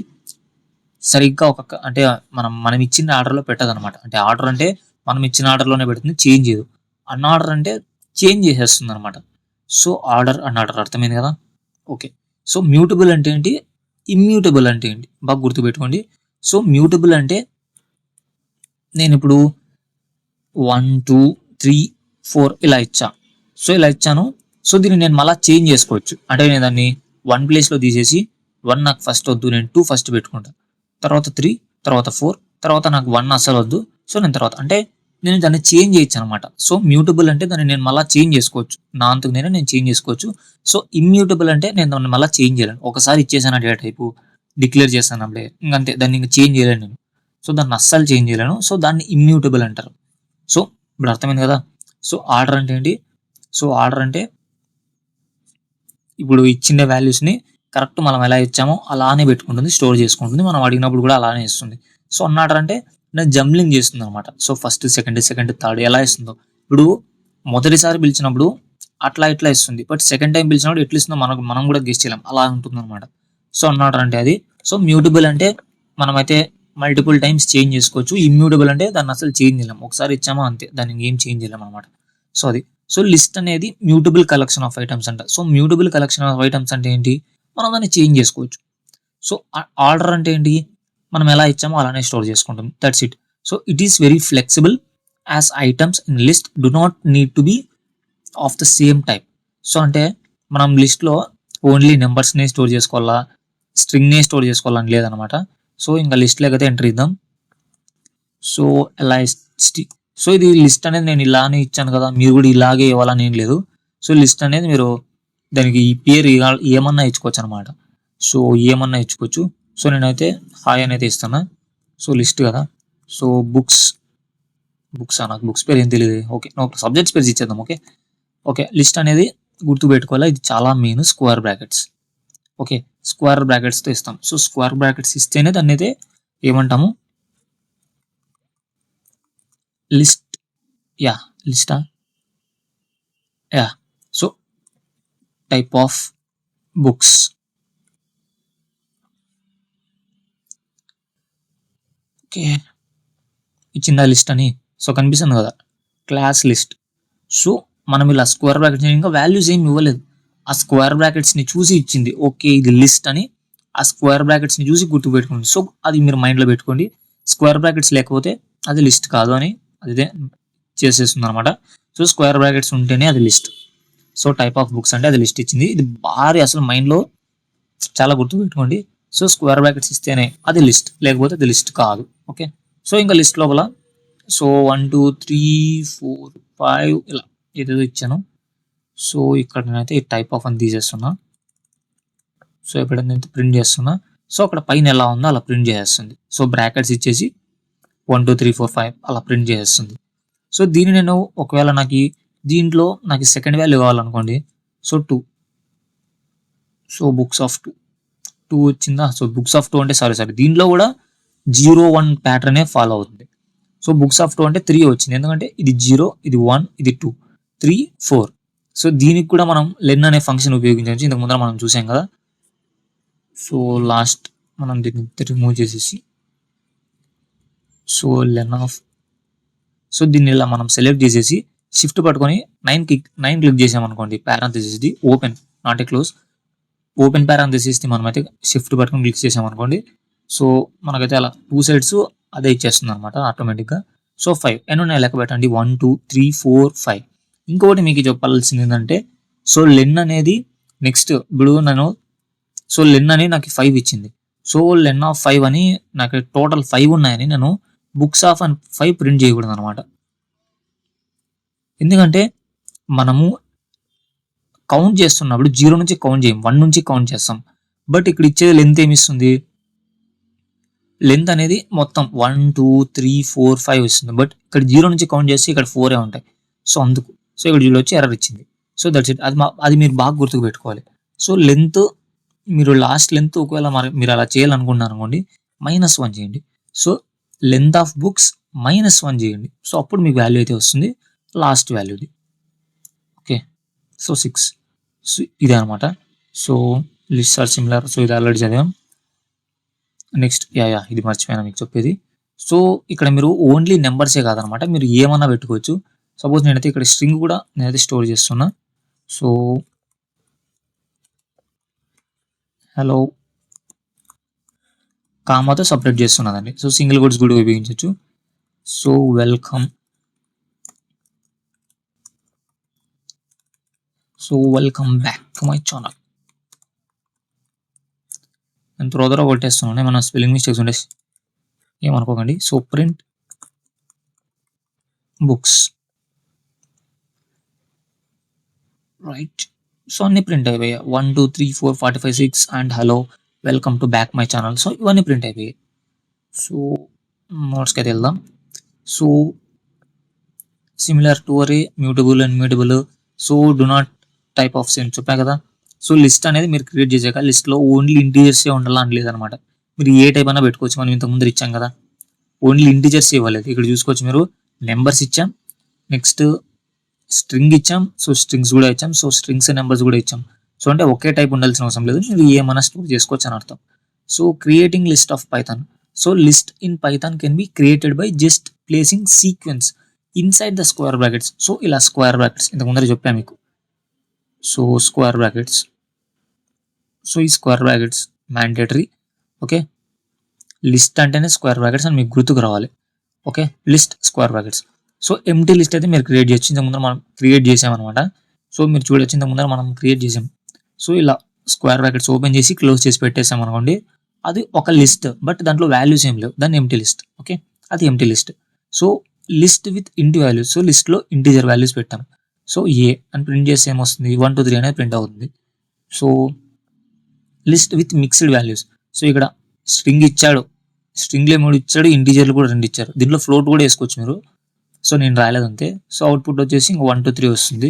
సరిగ్గా అంటే మనం ఇచ్చిన ఆర్డర్లో పెట్టదు అనమాట. అంటే ఆర్డర్ అంటే మనం ఇచ్చిన ఆర్డర్లోనే పెడుతుంది, చేంజ్ చేయదు. అన్ఆర్డర్ అంటే చేంజ్ చేసేస్తుంది అనమాట. సో ఆర్డర్ అన్ఆర్డర్ అర్థమైంది కదా. ఓకే, సో మ్యూటబుల్ అంటే ఏంటి, ఇమ్యూటబుల్ అంటే ఏంటి బాగా గుర్తుపెట్టుకోండి. సో మ్యూటబుల్ అంటే నేను ఇప్పుడు 1 2 3 4 ఇలా ఇచ్చా. సో ఇలా ఇచ్చాను. సో దీన్ని నేను మళ్ళీ చేంజ్ చేసుకోవచ్చు. అంటే నేను దాన్ని 1 ప్లేస్లో తీసేసి, 1 నాకు ఫస్ట్ వద్దు, నేను 2 ఫస్ట్ పెట్టుకుంటా, తర్వాత 3, తర్వాత 4, తర్వాత నాకు 1 అసలు వద్దు. సో నేను తర్వాత అంటే నేను దాన్ని చేంజ్ చేయొచ్చు అనమాట. సో మ్యూటబుల్ అంటే దాన్ని నేను మళ్ళీ చేంజ్ చేసుకోవచ్చు, నా అంతకు నేను చేంజ్ చేసుకోవచ్చు. సో ఇమ్యూటబుల్ అంటే నేను దాన్ని మళ్ళీ చేంజ్ చేయలేను. ఒకసారి ఇచ్చేసాను డేటా టైపు, డిక్లేర్ చేశాను అప్పుడే, ఇంకంతే, దాన్ని ఇంకా చేంజ్ చేయలేను నేను. సో దాన్ని అస్సలు చేంజ్ చేయలేను. సో దాన్ని ఇమ్యూటబుల్ అంటారు. సో ఇప్పుడు అర్థమైంది కదా. సో ఆర్డర్ అంటే ఏంటి, సో ఆర్డర్ అంటే ఇప్పుడు ఇచ్చిన వాల్యూస్ని కరెక్ట్ మనం ఎలా ఇచ్చామో అలానే పెట్టుకుంటుంది, స్టోర్ చేసుకుంటుంది, మనం అడిగినప్పుడు కూడా అలానే ఇస్తుంది. సో అన్ఆర్డర్ అంటే నేను జంబ్లింగ్ చేస్తుంది అనమాట. సో ఫస్ట్ సెకండ్ థర్డ్ ఎలా ఇస్తుందో, ఇప్పుడు మొదటిసారి పిలిచినప్పుడు అట్లా ఇట్లా ఇస్తుంది, బట్ సెకండ్ టైం పిలిచినప్పుడు ఎట్లా ఇస్తుందో మనం కూడా గెస్ చేయలేం, అలా ఉంటుంది అనమాట. సో అన్ఆర్డర్ అంటే అది. సో మ్యూటబుల్ అంటే మనమైతే మల్టిపుల్ టైమ్స్ చేంజ్ చేసుకోవచ్చు. ఇమ్యూటబుల్ అంటే దాన్ని అసలు చేంజ్ చేయలేం, ఒకసారి ఇచ్చామో అంతే, దాన్ని ఏం చేంజ్ చేయలేం అనమాట. సో అది. సో లిస్ట్ అనేది మ్యూటబుల్ కలెక్షన్ ఆఫ్ ఐటమ్స్ అంట. So mutable collection of items అంటే ఏంటి, మనం దాన్ని చేంజ్ చేసుకోవచ్చు. సో ఆర్డర్ అంటే ఏంటి, మనం ఎలా ఇచ్చామో అలానే స్టోర్ చేసుకుంటాం, that's it. So it is very flexible as items in list do not need to be of the same type. So అంటే మనం లిస్ట్లో ఓన్లీ నెంబర్స్ని స్టోర్ చేసుకోవాలా, స్ట్రింగ్ని స్టోర్ చేసుకోవాలని లేదనమాట. సో ఇంకా లిస్ట్లోకి అయితే ఎంటర్ ఇద్దాం. సో ఎలాస్టి. సో ఇది లిస్ట్ అనేది నేను ఇలానే ఇచ్చాను కదా, మీరు కూడా ఇలాగే ఇవ్వాలని ఏం లేదు. సో లిస్ట్ అనేది మీరు దానికి ఈ పేరు ఏమన్నా ఇచ్చుకోవచ్చు అనమాట. సో ఏమన్నా ఇచ్చుకోవచ్చు. సో నేనైతే హాయ్ అనేది ఇస్తున్నా. సో లిస్ట్ కదా, సో బుక్స్ నాకు బుక్స్ పేరు ఏం తెలియదు. ఓకే, సబ్జెక్ట్స్ పేరు ఇచ్చేద్దాం. ఓకే ఓకే లిస్ట్ అనేది గుర్తుపెట్టుకోవాలి, ఇది చాలా main. Square brackets. Okay, square బ్రాకెట్స్తో ఇస్తాం. సో స్క్వేర్ బ్రాకెట్స్ ఇస్తేనే దాన్ని అయితే ఏమంటాము, లిస్ట్. లిస్టా. So type of books. Okay, ఇచ్చిందా లిస్ట్ అని? సో కనిపిస్తుంది కదా, క్లాస్ లిస్ట్. సో మనం ఇలా స్క్వేర్ బ్రాకెట్స్ ఇంకా వాల్యూస్ ఏమి ఇవ్వలేదు, ఆ స్క్వేర్ బ్రాకెట్స్ని చూసి ఇచ్చింది. ఓకే ఇది లిస్ట్ అని ఆ స్క్వేర్ బ్రాకెట్స్ని చూసి గుర్తుపెట్టుకోండి. సో అది మీరు మైండ్లో పెట్టుకోండి. స్క్వేర్ బ్రాకెట్స్ లేకపోతే అది లిస్ట్ కాదు అని అదే చేసేస్తుంది అనమాట. సో స్క్వేర్ బ్రాకెట్స్ ఉంటేనే అది list. So type of books అంటే అది లిస్ట్ ఇచ్చింది. ఇది భారీ అసలు మైండ్లో చాలా గుర్తుపెట్టుకోండి. సో స్క్వేర్ బ్రాకెట్స్ ఇస్తేనే అది లిస్ట్, లేకపోతే అది లిస్ట్ కాదు. ఓకే, సో ఇంకా లిస్ట్ లోపల సో 1 2 3 4 5 ఇలా ఏదేదో ఇచ్చాను. సో ఇక్కడ నేనైతే ఈ టైప్ ఆఫ్ అని తీసేస్తున్నా. సో ఇక్కడ నేను ప్రింట్ చేస్తున్నా. సో అక్కడ పైన ఎలా ఉందో అలా ప్రింట్ చేసేస్తుంది. సో బ్రాకెట్స్ ఇచ్చేసి 1 2 3 4 5 అలా ప్రింట్ చేసేస్తుంది. సో దీన్ని నేను ఒకవేళ దీంట్లో నాకు సెకండ్ వాల్యూ కావాలనుకోండి. సో 2. సో బుక్స్ ఆఫ్ 2 వచ్చిందా. సో బుక్స్ ఆఫ్ 2 అంటే సారీ దీంట్లో కూడా 0 1 ప్యాటర్నే ఫాలో అవుతుంది. సో బుక్స్ ఆఫ్ 2 అంటే 3 వచ్చింది, ఎందుకంటే ఇది 0, ఇది 1, ఇది 2, 3 4. సో దీనికి కూడా మనం లెన్ అనే ఫంక్షన్ ఉపయోగించవచ్చు. ఇంతకు ముందర మనం చూసాం కదా. సో లాస్ట్ మనం దీన్ని రిమూవ్ చేసేసి సో లెన్ ఆఫ్. సో దీన్ని ఇలా మనం సెలెక్ట్ చేసేసి షిఫ్ట్ పట్టుకొని 9 క్లిక్ చేసామనుకోండి, parenthesis open not a close, open parenthesis మనమైతే షిఫ్ట్ పట్టుకొని క్లిక్ చేసామనుకోండి. సో మనకైతే అలా 2 సైడ్స్ అదే ఇచ్చేస్తుంది అనమాట ఆటోమేటిక్గా. సో 5 ఎన్ని ఉన్నాయి లెక్క పెట్టండి, 1 2 3 4 5. ఇంకొకటి మీకు చెప్పాల్సింది ఏంటంటే, సో లెన్ అనేది నెక్స్ట్ ఇప్పుడు సో లెన్ అని నాకు 5 ఇచ్చింది. సో లెన్ ఆఫ్ 5 అని నాకు టోటల్ 5 ఉన్నాయని నేను బుక్స్ ఆఫ్ అని 5 ప్రింట్ చేయకూడదు అనమాట. ఎందుకంటే మనము కౌంట్ చేస్తున్నప్పుడు 0 నుంచి కౌంట్ చేయం, 1 నుంచి కౌంట్ చేస్తాం. బట్ ఇక్కడ ఇచ్చేది లెంత్ ఏమిస్తుంది, లెంత్ అనేది మొత్తం 1 2 3 4 5 ఇస్తుంది. బట్ ఇక్కడ 0 నుంచి కౌంట్ చేస్తే ఇక్కడ 4 ఉంటాయి. సో అందుకు సో ఇక్కడ 0 వచ్చి ఎర్రర్ ఇచ్చింది. So that's it. అది మీరు బాగా గుర్తుకు పెట్టుకోవాలి. సో లెంత్ మీరు లాస్ట్ లెంత్ ఒకవేళ మీరు అలా చేయాలనుకుంటున్నారు అనుకోండి, -1 చేయండి. సో లెంత్ ఆఫ్ బుక్స్ -1 చేయండి. సో అప్పుడు మీకు వాల్యూ అయితే వస్తుంది, లాస్ట్ వాల్యూది. Okay, so 6. సో ఇదే అనమాట. So list are similar. So ఇది ఆల్రెడీ చదివాం. నెక్స్ట్ ఇది మర్చిపోయాను మీకు చెప్పేది. సో ఇక్కడ మీరు ఓన్లీ నెంబర్సే కాదనమాట, మీరు ఏమన్నా పెట్టుకోవచ్చు. సపోజ్ నేనైతే ఇక్కడ స్ట్రింగ్ కూడా నేనైతే స్టోర్ చేస్తున్నా. సో హలో కామాతో సపరేట్ చేస్తున్నదండి. సో సింగిల్ కోట్స్ కూడా ఉపయోగించవచ్చు. So welcome. So welcome back to my channel. నేను త్రోదర కొట్టేస్తున్నాను, ఏమన్నా స్పెల్లింగ్ మిస్టేక్స్ ఉంటే ఏమనుకోకండి. So print books right. So అన్ని ప్రింట్ అయిపోయాయి. 1 2 3 4 45 6 and hello welcome to back my channel. So ఇవన్నీ ప్రింట్ అయిపోయాయి. సో నోట్స్కి అయితే వెళ్దాం. So similar to array, mutable and immutable. So do not type of cent చెప్పా కదా. సో లిస్ట్ అనేది మీరు క్రియేట్ చేసాక లిస్ట్లో ఓన్లీ ఇంటీజర్సే ఉండాలా అని లేదనమాట. మీరు ఏ టైప్ అయినా పెట్టుకోవచ్చు. మనం ఇంతకుముందు ఇచ్చాం కదా, ఓన్లీ ఇంటీజర్స్ ఇవ్వలేదు. ఇక్కడ చూసుకోవచ్చు మీరు, నెంబర్స్ ఇచ్చాం, నెక్స్ట్ స్ట్రింగ్ ఇచ్చాం, సో స్ట్రింగ్స్ కూడా ఇచ్చాం, సో స్ట్రింగ్స్ నెంబర్స్ కూడా ఇచ్చాం. సో అంటే ఒకే టైప్ ఉండాల్సిన అవసరం లేదు, మీరు ఏమైనా స్టోర్ చేసుకోవచ్చు అని అర్థం. So creating list of Python. So list in Python can be created by just placing sequence inside the square brackets. So ఇలా స్క్వేర్ బ్రాకెట్స్ ఇంతకు ముందర చెప్పాను మీకు. సో స్క్వేర్ బ్రాకెట్స్, సో ఈ square brackets mandatory. Okay, list అంటేనే square brackets అని మీకు గుర్తుకు రావాలి. Okay, list square brackets. So empty list అయితే మీరు క్రియేట్ చేయొచ్చు. ఇంతకు ముందర మనం క్రియేట్ చేసామన్నమాట. సో మీరు చూడొచ్చు, ఇంతకు ముందర మనం క్రియేట్ చేసాం. సో ఇలా స్క్వేర్ బ్రాకెట్స్ ఓపెన్ చేసి క్లోజ్ చేసి పెట్టేసాం అనుకోండి, అది ఒక లిస్ట్, బట్ దాంట్లో వాల్యూస్ ఏం లేవు, దాన్ని ఎంటీ లిస్ట్. ఓకే, అది empty list. So list with ఇంటి వాల్యూస్. సో లిస్ట్లో ఇంటీజర్ వాల్యూస్ పెట్టాం. సో ఏ అని ప్రింట్ చేస్తే ఏమొస్తుంది, 1 2 3 అనేది ప్రింట్ అవుతుంది. So list with mixed values. So ఇక్కడ స్ట్రింగ్ ఇచ్చాడు, స్ట్రింగ్లో 3 ఇచ్చాడు, ఇంటీజర్లు కూడా 2 ఇచ్చారు. దీంట్లో ఫ్లోట్ కూడా వేసుకోవచ్చు మీరు. సో నేను రాయలేదు అంతే. సో అవుట్పుట్ వచ్చేసి ఇంక 1 2 3 వస్తుంది.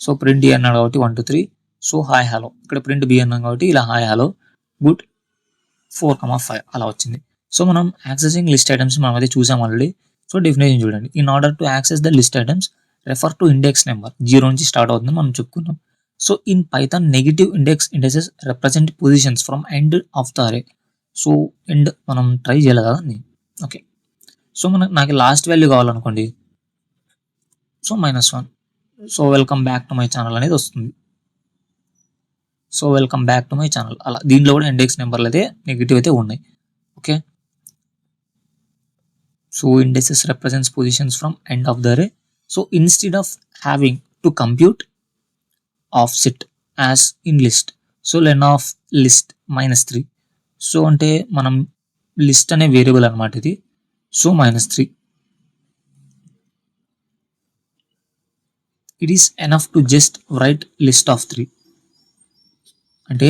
సో ప్రింట్ ఏ అన్నాడు కాబట్టి 1 2 3. So hi hello. ఇక్కడ ప్రింట్ బి అన్నాం కాబట్టి ఇలా హాయ్ హలో గుడ్ 4,5 అలా వచ్చింది. సో మనం యాక్సెసింగ్ లిస్ట్ ఐటమ్స్ మనం అయితే చూసాం ఆల్రెడీ. సో డెఫినేషన్ చూడండి. In order to access the list items refer to index number 0 నుంచి స్టార్ట్ అవుతుంది మనం చెప్పుకున్నాం. So in Python negative indexes represent positions from end of the array. So end మనం try చేయలేదు కదా. ఓకే. సో నాకు last value కావాలనుకోండి. So -1. So welcome back to my channel అనేది వస్తుంది. So welcome back to my channel అలా. దీంట్లో కూడా ఇండెక్స్ నెంబర్లు అయితే నెగిటివ్ అయితే ఉన్నాయి. Okay. So indexes represents positions from end of the array. So instead of having to compute offset as in list, so len of list -3. So అంటే మనం list అనే వేరియబుల్ అనమాట ఇది. So -3. It is enough to just write list of 3. అంటే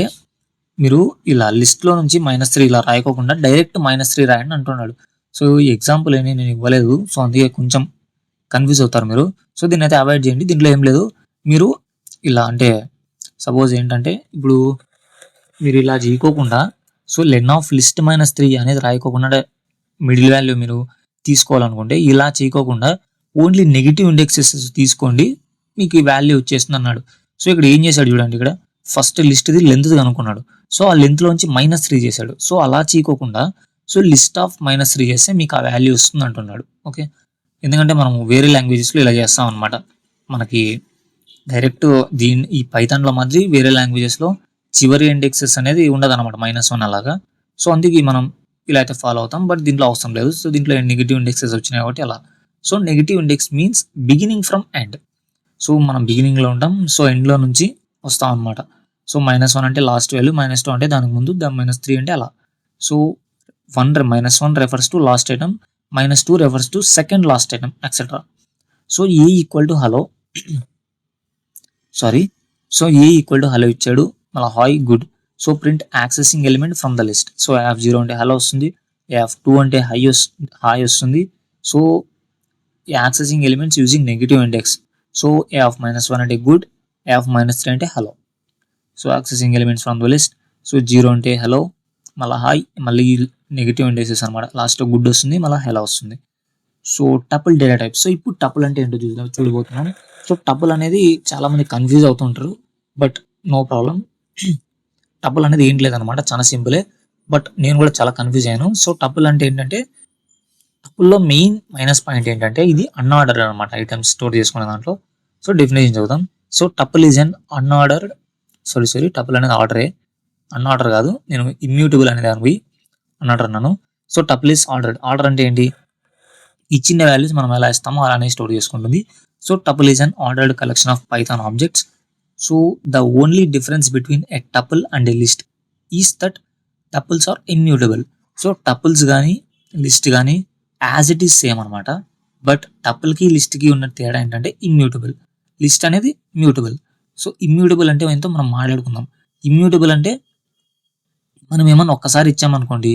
మీరు ఇలా లిస్ట్లో నుంచి -3 ఇలా రాయకోకుండా డైరెక్ట్ -3 రాయండి అంటున్నాడు. సో ఈ ఎగ్జాంపుల్ ఏమి నేను ఇవ్వలేదు. సో అందుకే కొంచెం కన్ఫ్యూజ్ అవుతారు మీరు. సో దీన్ని అయితే అవాయిడ్ చేయండి. దీంట్లో ఏం లేదు. మీరు ఇలా అంటే సపోజ్ ఏంటంటే ఇప్పుడు మీరు ఇలా చేయకోకుండా సో లెన్ ఆఫ్ లిస్ట్ -3 అనేది రాయకోకుండా మిడిల్ వాల్యూ మీరు తీసుకోవాలనుకుంటే ఇలా చేయకోకుండా ఓన్లీ నెగిటివ్ ఇండెక్సెస్ తీసుకోండి, మీకు ఈ వాల్యూ వచ్చేస్తుంది అన్నాడు. సో ఇక్కడ ఏం చేశాడు చూడండి. ఇక్కడ ఫస్ట్ లిస్ట్ది లెంత్ కనుక్కున్నాడు. సో ఆ లెంత్లోంచి -3 చేశాడు. సో అలా చేయకోకుండా సో లిస్ట్ ఆఫ్ -3 చేస్తే మీకు ఆ వాల్యూ వస్తుంది అంటున్నాడు. ఓకే. ఎందుకంటే మనం వేరే లాంగ్వేజెస్లో ఇలా చేస్తాం అనమాట. మనకి డైరెక్ట్ ఈ పైథాన్లో మాదిరి వేరే లాంగ్వేజెస్లో చివరి ఇండెక్సెస్ అనేది ఉండదు అనమాట, -1 అలాగా. సో అందుకే మనం ఇలా అయితే ఫాలో అవుతాం. బట్ దీంట్లో అవసరం లేదు. సో దీంట్లో నెగిటివ్ ఇండెక్సెస్ వచ్చినాయి కాబట్టి అలా. So negative index means beginning from end. So మనం బిగినింగ్లో ఉంటాం. సో ఎండ్లో నుంచి వస్తాం అనమాట. సో -1 అంటే లాస్ట్ వాల్యూ, -2 అంటే దానికి ముందు, -3 అంటే అలా. So -1 refers to last item, -2 refers to second last item, etc. So A equal to hello. Sorry. So A equal to hello ఇచ్చాడు. మళ్ళీ hi good. So print accessing element from the list. So AF0 అంటే hello వస్తుంది, AF2 అంటే hi వస్తుంది. So accessing elements using negative index. So AF-1 అంటే good, AF-3 అంటే hello. So accessing elements from the list. So 0 అంటే hello, మళ్ళీ hi, మళ్ళీ negative indexes అనమాట. లాస్ట్లో గుడ్ వస్తుంది, మళ్ళీ హెలా వస్తుంది. So tuple data type. So ఇప్పుడు టపుల్ అంటే ఏంటో చూడబోతున్నాం. సో టపుల్ అనేది చాలా మంది కన్ఫ్యూజ్ అవుతుంటారు, బట్ నో ప్రాబ్లం. టపుల్ అనేది ఏం లేదనమాట, చాలా సింపులే. బట్ నేను కూడా చాలా కన్ఫ్యూజ్ అయ్యాను. సో టపుల్ అంటే ఏంటంటే, టపుల్లో మెయిన్ మైనస్ పాయింట్ ఏంటంటే ఇది అన్ఆర్డర్ అనమాట, ఐటమ్స్ స్టోర్ చేసుకునే దాంట్లో. సో డెఫినేషన్ చదువుదాం. So tuple is an unordered, sorry tuple అనేది ఆర్డరే, అన్ఆర్డర్ కాదు. నేను ఇమ్యూటబుల్ అనేది దానికి అన్ఆర్డర్ అన్నాను. So tuple is ordered. Order అంటే ఏంటి, ఇచ్చిన వాల్యూస్ మనం ఎలా ఇస్తామో అలానే స్టోర్ చేసుకుంటుంది. So tuple is an ordered collection of Python objects. So the only difference between a tuple and a list is that tuples are immutable. So tuples కానీ list కానీ యాజ్ ఇట్ ఈస్ సేమ్ అనమాట. But టపుల్కి లిస్ట్కి ఉన్న తేడా ఏంటంటే immutable, list అనేది mutable. So immutable అంటే ఏంటో మనం మాట్లాడుకుందాం. ఇమ్యూటబుల్ అంటే మనం ఏమన్నా ఒక్కసారి ఇచ్చామనుకోండి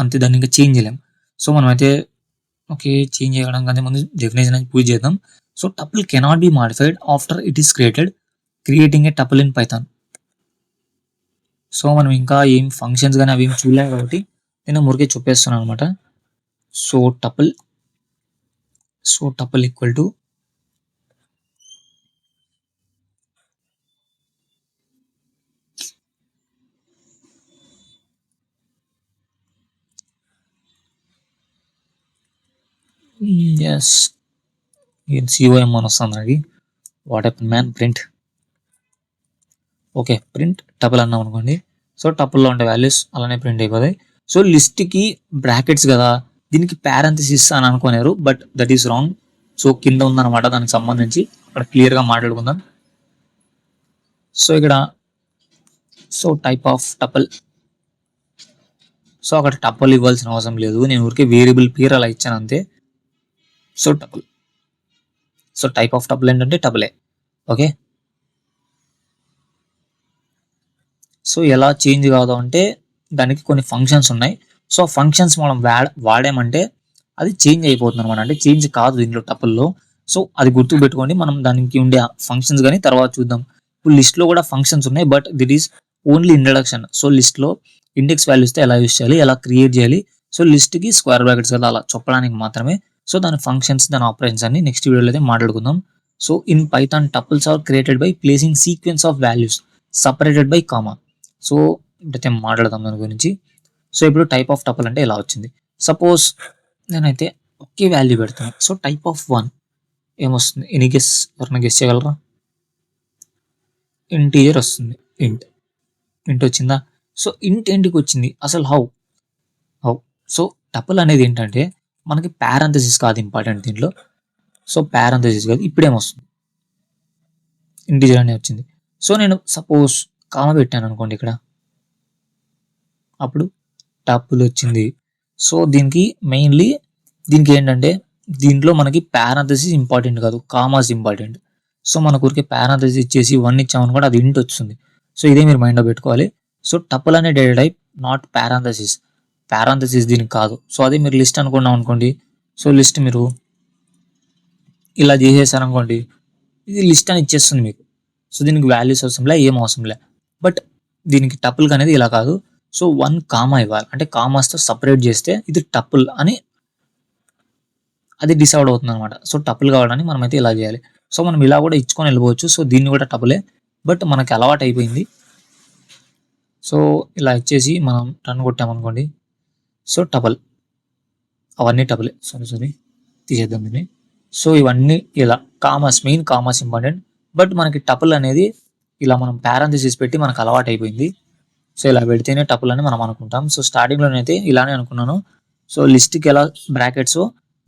అంతే, దాన్ని ఇంకా చేంజ్ చేయలేం. సో మనమైతే ఓకే చేంజ్ చేయడం కంటే ముందు డెఫినేషన్ అనేది పూజ చేద్దాం. So tuple cannot be modified after it is creating a tuple in Python. So మనం ఇంకా ఏం ఫంక్షన్స్ కానీ అవి ఏం చూడలేము కాబట్టి నేను మురికే చెప్పేస్తున్నాను అనమాట. So tuple equal to s COM అని వస్తుంది అది. What happen man, print. Okay print tuple అన్నాం అనుకోండి. సో టపుల్లో ఉండే వాల్యూస్ అలానే ప్రింట్ అయిపోతాయి. సో లిస్ట్కి బ్రాకెట్స్ కదా, దీనికి పారెంథసిస్ అని అనుకున్నారు, but that is wrong. So కింద ఉందన్నమాట దానికి సంబంధించి, అక్కడ క్లియర్గా మాట్లాడుకుందాం. సో ఇక్కడ టైప్ ఆఫ్ టపుల్. సో అక్కడ టపుల్ ఇవ్వాల్సిన అవసరం లేదు, నేను ఊరికే వేరియబుల్ పేరు అలా ఇచ్చాను అంతే. So tuple. So type of tuple ఏంటంటే టపులే. ఓకే. సో ఎలా చేంజ్ కాదు అంటే దానికి కొన్ని ఫంక్షన్స్ ఉన్నాయి. సో ఫంక్షన్స్ మనం వాడామంటే అది చేంజ్ అయిపోతుంది అనమాట. అంటే చేంజ్ కాదు దీంట్లో టపుల్లో. సో అది గుర్తు పెట్టుకోండి. మనం దానికి ఉండే ఫంక్షన్స్ కానీ తర్వాత చూద్దాం. ఇప్పుడు లిస్ట్లో కూడా ఫంక్షన్స్ ఉన్నాయి, but this is only introduction. So లిస్ట్లో ఇండెక్స్ వాల్యూస్తో ఎలా యూస్ చేయాలి, ఎలా క్రియేట్ చేయాలి, సో లిస్ట్కి స్క్వేర్ బ్రాకెట్స్ కదా అలా చెప్పడానికి మాత్రమే. సో దాని ఫంక్షన్స్, దాని ఆపరేషన్స్ అన్ని నెక్స్ట్ వీడియోలో అయితే మాట్లాడుకుందాం. So in Python tuples are created by placing sequence of values separated by comma. So ఇప్పుడైతే మాట్లాడదాం దాని గురించి. సో ఇప్పుడు టైప్ ఆఫ్ టపుల్ అంటే ఎలా వచ్చింది. సపోజ్ నేనైతే ఒకే వాల్యూ పెడతాను. సో టైప్ ఆఫ్ 1 ఏమొస్తుంది, ఎనీ గెస్, ఎవరైనా గెస్ చేయగలరా? ఇంటీజర్ వస్తుంది. ఇంట్ ఇంట్ వచ్చిందా? సో ఇంట్ ఏంటికి వచ్చింది అసలు? హౌ? సో టపుల్ అనేది ఏంటంటే మనకి పారాంథసిస్ కాదు ఇంపార్టెంట్ దీంట్లో. సో పారాంథసిస్ కాదు, ఇప్పుడేమొస్తుంది, ఇంటీజర్ అనేది వచ్చింది. సో నేను సపోజ్ కామ పెట్టాను అనుకోండి ఇక్కడ, అప్పుడు టపుల్ వచ్చింది. సో దీనికి మెయిన్లీ దీనికి ఏంటంటే దీంట్లో మనకి పారాంథసిస్ ఇంపార్టెంట్ కాదు, కామాస్ ఇంపార్టెంట్. సో మనకు ఊరికే పారాంథసిస్ ఇచ్చేసి 1 ఇచ్చామనుకోండి అది ఇంట్ వస్తుంది. సో ఇదే మీరు మైండ్లో పెట్టుకోవాలి. సో టపుల్ అనే data type not parenthesis. Parenthesis దీనికి కాదు. సో అదే మీరు లిస్ట్ అనుకున్నాం అనుకోండి, సో లిస్ట్ మీరు ఇలా చేసేసారనుకోండి, ఇది లిస్ట్ అని ఇచ్చేస్తుంది మీకు. సో దీనికి వాల్యూస్ అవసరంలే, ఏం అవసరంలే. బట్ దీనికి టపుల్ అనేది ఇలా కాదు. సో 1 కామా ఇవ్వాలి, అంటే కామాస్తో సపరేట్ చేస్తే ఇది టపుల్ అని అది డిసైడ్ అవుతుంది అనమాట. సో టపుల్ కావడానికి మనం అయితే ఇలా చేయాలి. సో మనం ఇలా కూడా ఇచ్చుకొని వెళ్ళిపోవచ్చు. సో దీన్ని కూడా టపులే, బట్ మనకి అలవాటు అయిపోయింది. సో ఇలా ఇచ్చేసి మనం రన్ కొట్టామనుకోండి, సో టపుల్, అవన్నీ టపులే. సారీ తీసేద్దాం దీన్ని. సో ఇవన్నీ ఇలా commerce, main commerce important. But మనకి టపుల్ అనేది ఇలా మనం పారాంథసిస్ పెట్టి మనకు అలవాటు అయిపోయింది. సో ఇలా పెడితేనే టపుల్ అని మనం అనుకుంటాం. సో స్టార్టింగ్లోనైతే ఇలానే అనుకున్నాను. సో లిస్ట్కి ఎలా బ్రాకెట్స్,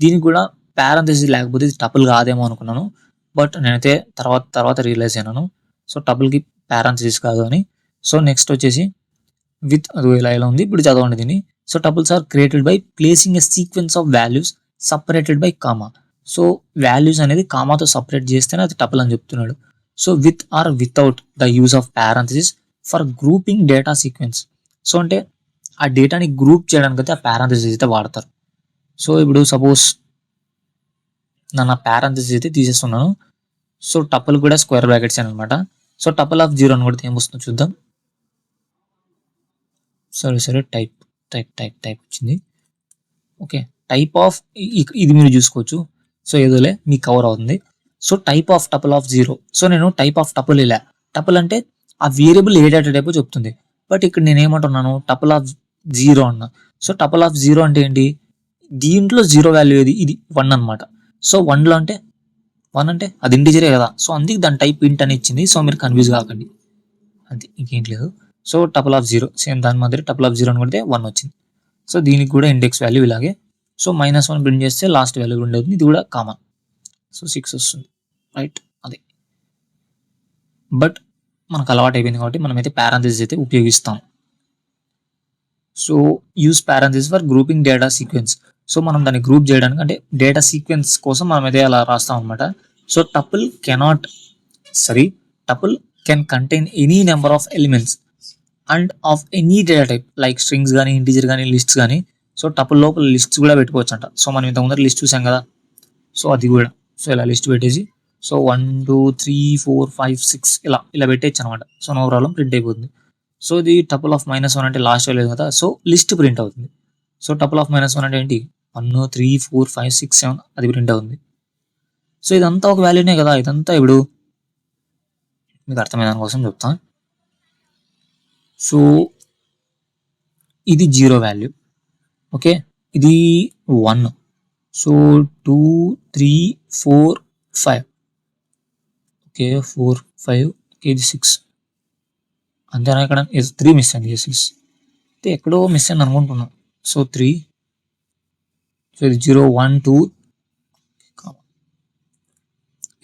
దీనికి కూడా పారాంథసిస్ లేకపోతే ఇది టపుల్ కాదేమో అనుకున్నాను. బట్ నేనైతే తర్వాత రియలైజ్ అయినాను, సో టపుల్కి పారాంథసిస్ కాదు అని. సో నెక్స్ట్ వచ్చేసి విత్, అది ఇలా ఉంది. ఇప్పుడు చదవండి దీన్ని. So tuples are created by placing a sequence of values separated by comma. So values అనేది కామాతో సపరేట్ చేస్తేనే అది టపుల్ అని చెప్తున్నాడు. So with or without the use of parenthesis for grouping data sequence. So అంటే ఆ డేటాని గ్రూప్ చేయడానికి అయితే ఆ పారాంథసిస్ అయితే వాడతారు. సో ఇప్పుడు సపోజ్ నా పారాంథసిస్ అయితే తీసేస్తున్నాను. సో టపుల్ కూడా స్క్వేర్ బ్రాకెట్స్ అనమాట. సో టపుల్ ఆఫ్ 0 అని కూడా ఏమొస్తుందో చూద్దాం. సరే టైప్ వచ్చింది. ఓకే, టైప్ ఆఫ్ ఇది మీరు చూసుకోవచ్చు. సో ఏదోలే మీకు కవర్ అవుతుంది. So type of tuple of 0. So నేను టైప్ ఆఫ్ టపుల్ ఇలా, టపుల్ అంటే ఆ వేరియబుల్ ఏ డేటా టైప్ చెప్తుంది. బట్ ఇక్కడ నేను ఏమంటున్నాను, టపుల్ ఆఫ్ 0 అన్నా. సో టపుల్ ఆఫ్ 0 అంటే ఏంటి, దీంట్లో 0 వాల్యూ ఏది, ఇది 1 అనమాట. సో 1 అంటే అది ఇంటిజరే కదా. సో అందుకే దాని టైప్ ఇంట్ అని ఇచ్చింది. సో మీరు కన్ఫ్యూజ్ కాకండి, అంతే, ఇంకేం లేదు. సో టపుల్ ఆఫ్ 0 సేమ్ దాని మాదిరి టపుల్ ఆఫ్ 0 అని కొడితే 1 వచ్చింది. సో దీనికి కూడా ఇండెక్స్ వాల్యూ ఇలాగే. సో -1 ప్రింట్ చేస్తే లాస్ట్ వాల్యూ ఉండేది, ఇది కూడా కామన్. సో 6 వస్తుంది, రైట్. అదే, బట్ మనకు అలవాటు అయిపోయింది కాబట్టి మనమైతే పారాంథసిస్ అయితే ఉపయోగిస్తాం. So use parenthesis for grouping data sequence. So మనం దాన్ని గ్రూప్ చేయడానికి, అంటే డేటా సీక్వెన్స్ కోసం మనం అయితే అలా రాస్తాం అనమాట. So tuple can contain any number of elements and of any data type like strings కానీ, ఇంటీజర్ కానీ, లిస్ట్స్ కానీ. సో టపుల్ లోపల లిస్ట్స్ కూడా పెట్టుకోవచ్చు అంట. సో మనం ఇంతకుముందు లిస్ట్ చూసాం కదా, సో అది కూడా. సో ఇలా లిస్ట్ పెట్టేసి, సో 1 2 3 4 5 6 ఇలా పెట్టేయచ్చు అనమాట. సో నో ప్రాబ్లం, ప్రింట్ అయిపోతుంది. సో ఇది టపుల్ ఆఫ్ -1 అంటే లాస్ట్ వాల్యూ కదా, సో లిస్ట్ ప్రింట్ అవుతుంది. సో టపుల్ ఆఫ్ -1 అంటే ఏంటి, 1 3 4 5 6 7 అది ప్రింట్ అవుతుంది. సో ఇదంతా ఒక వాల్యూనే కదా. ఇదంతా ఇప్పుడు మీకు అర్థమైన దానికోసం చెప్తా. సో ఇది 0 వాల్యూ, ఓకే, ఇది 1. సో 2 3 4 5, ఓకే 4 5, ఇది 6 అంతేనా. ఇక్కడ 3 మిస్ అయింది, 6 అయితే ఎక్కడో మిస్ అయింది అనుకుంటున్నాను. సో 3, సో ఇది 0 1 2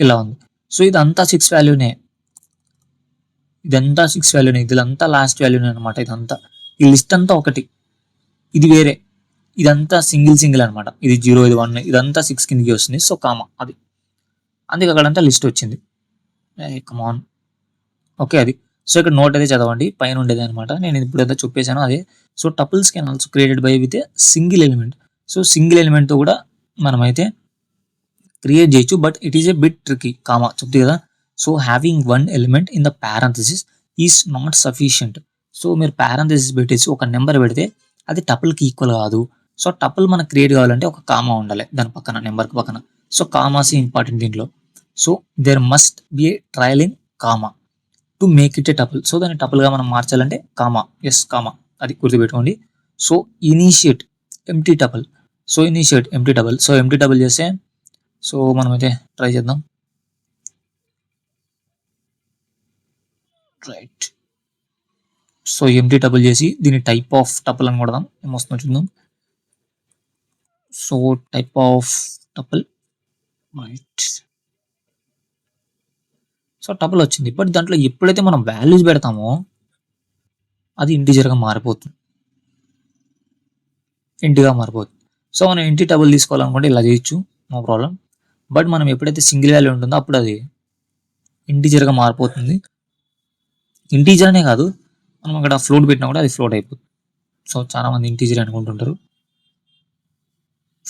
ఇలా ఉంది. సో ఇదంతా 6 వాల్యూనే, ఇదంతా లాస్ట్ వాల్యూనే అనమాట. ఇదంతా ఈ లిస్ట్ అంతా ఒకటి, ఇది వేరే, ఇదంతా సింగిల్ అనమాట. ఇది 0 ఇది 1, ఇదంతా 6 కిందకి వస్తుంది. సో కామా అది, అందుకే అక్కడంతా లిస్ట్ వచ్చింది. కమాన్, ఓకే అది. సో ఇక్కడ నోట్ అయితే చదవండి, పైన ఉండేది అనమాట. నేను ఇప్పుడు ఏదో చెప్పేశాను అదే. So tuples can also created by with a single element. So single ఎలిమెంట్తో కూడా మనమైతే క్రియేట్ చేయొచ్చు, but it is a bit tricky. Comma చెప్తుంది కదా. So having one element in the parenthesis is not sufficient. So మీరు parenthesis పెట్టేసి ఒక number పెడితే అది టపుల్కి ఈక్వల్ కాదు. సో టపుల్ మనకు క్రియేట్ కావాలంటే ఒక కామా ఉండాలి దాని పక్కన, నెంబర్కి పక్కన. సో కామాస్ ఇంపార్టెంట్ దీంట్లో. So there must be a trailing comma to make it a tuple. So దాన్ని టపుల్గా మనం మార్చాలంటే కామా, ఎస్ కామా, అది గుర్తుపెట్టుకోండి. So initiate empty tuple. So initiate empty tuple. So empty tuple చేస్తే so మనమైతే try చేద్దాం. రైట్. సో ఎంటీ టపుల్ చేసి దీని టైప్ ఆఫ్ టపుల్ అని కొడదాం, ఏమొస్తుందో చూద్దాం. So type of tuple, right. So tuple వచ్చింది, బట్ దాంట్లో ఎప్పుడైతే మనం వాల్యూస్ పెడతామో అది ఇంటిజర్గా మారిపోతుంది, ఇంటిగా మారిపోతుంది. సో మనం ఇంటి టబుల్ తీసుకోవాలనుకుంటే ఇలా చేయొచ్చు, నో ప్రాబ్లం. బట్ మనం ఎప్పుడైతే సింగిల్ వాల్యూ ఉంటుందో అప్పుడు అది ఇంటిజర్గా మారిపోతుంది. ఇంటీజర్ అనే కాదు, మనం అక్కడ ఫ్లోట్ పెట్టినా కూడా అది ఫ్లోట్ అయిపోతుంది. సో చాలా మంది ఇంటీజర్ అనుకుంటుంటారు,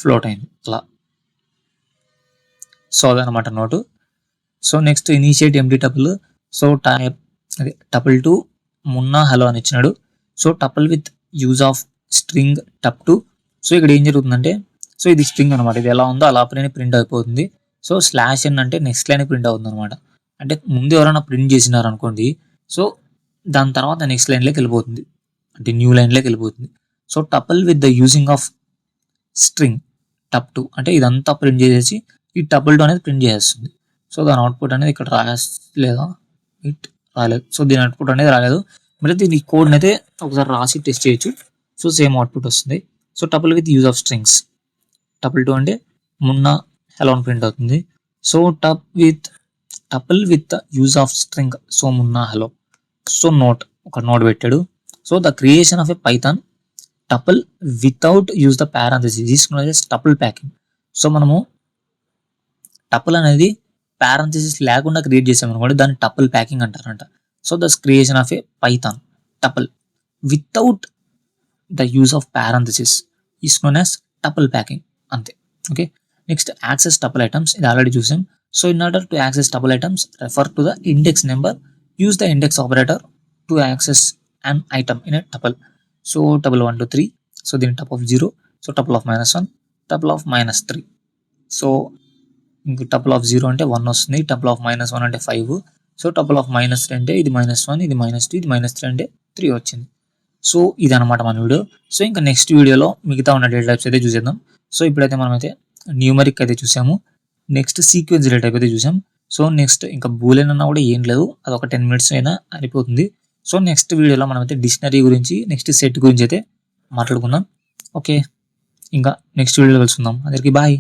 ఫ్లోట్ అయింది అలా. సో అదనమాట note. So next initiate empty tuple. So type అదే టపుల్ టు మున్నా హలో అని ఇచ్చినాడు. So tuple with use of string టప్ టు. సో ఇక్కడ ఏం జరుగుతుందంటే, సో ఇది స్ట్రింగ్ అనమాట, ఇది ఎలా ఉందో అలా ప్రింట్ అయిపోతుంది. సో స్లాష్ ఎన్ అంటే నెక్స్ట్ లైన్ ప్రింట్ అవుతుంది అనమాట. అంటే ముందు ఎవరైనా ప్రింట్ చేసినారు అనుకోండి, సో దాని తర్వాత నెక్స్ట్ లైన్లోకి వెళ్ళిపోతుంది, అంటే న్యూ లైన్లోకి వెళ్ళిపోతుంది. So tuple with the using of string టప్ టు అంటే ఇదంతా ప్రింట్ చేసేసి ఈ టపుల్ టు అనేది ప్రింట్ చేసేస్తుంది. సో దాని అవుట్పుట్ అనేది ఇక్కడ రాలేదా, ఇట్ రాలేదు. సో దీని అవుట్పుట్ అనేది రాలేదు. మరి దీని కోడ్ని అయితే ఒకసారి రాసి టెస్ట్ చేయొచ్చు. సో సేమ్ అవుట్పుట్ వస్తుంది. So tuple with use of strings, tuple two అంటే మున్నా హలో అని ప్రింట్ అవుతుంది. So tuple with use of string, so Munna hello. So note, ఒక నోట్ పెట్టాడు. So the creation of a Python tuple without use the parenthesis is known as tuple packing. So మనము tuple అనేది parenthesis లేకుండా create చేసామనుకోండి, దాన్ని tuple packing అంటారంట. So the creation of a Python tuple without the use of parenthesis is known as tuple packing, అంతే. Okay, next access tuple items, ఇది already చూసాం. So in order to access tuple items refer to the index number, use the index operator to access an item in a tuple. So tuple 1 to 3, so దీని tup of 0, so tuple of -1, tuple of -3. So ఇంక tuple of 0 అంటే 1 వస్తుంది, tuple of -1 అంటే 5. So tuple of -3 అంటే ఇది -1, ఇది -2, ఇది -3 అంటే 3 వచ్చింది. సో ఇది అనమాట మన వీడియో. సో ఇంకా నెక్స్ట్ వీడియోలో మిగతా ఉన్న డేటా టైప్స్ అయితే చూసేద్దాం. సో ఇప్పుడైతే మనమైతే న్యూమరిక్ అయితే చూసాము, నెక్స్ట్ సీక్వెన్స్ డేటా టైప్ అయితే చూసాం. సో నెక్స్ట్ ఇంకా బూలెన్ అన్నా కూడా ఏం లేదు, అది ఒక 10 minutes అయినా అయిపోతుంది. సో నెక్స్ట్ వీడియోలో మనమైతే డిక్షనరీ గురించి, నెక్స్ట్ సెట్ గురించి అయితే మాట్లాడుకుందాం. ఓకే, ఇంకా నెక్స్ట్ వీడియోలో కలుసుకుందాం. అందరికీ బాయ్.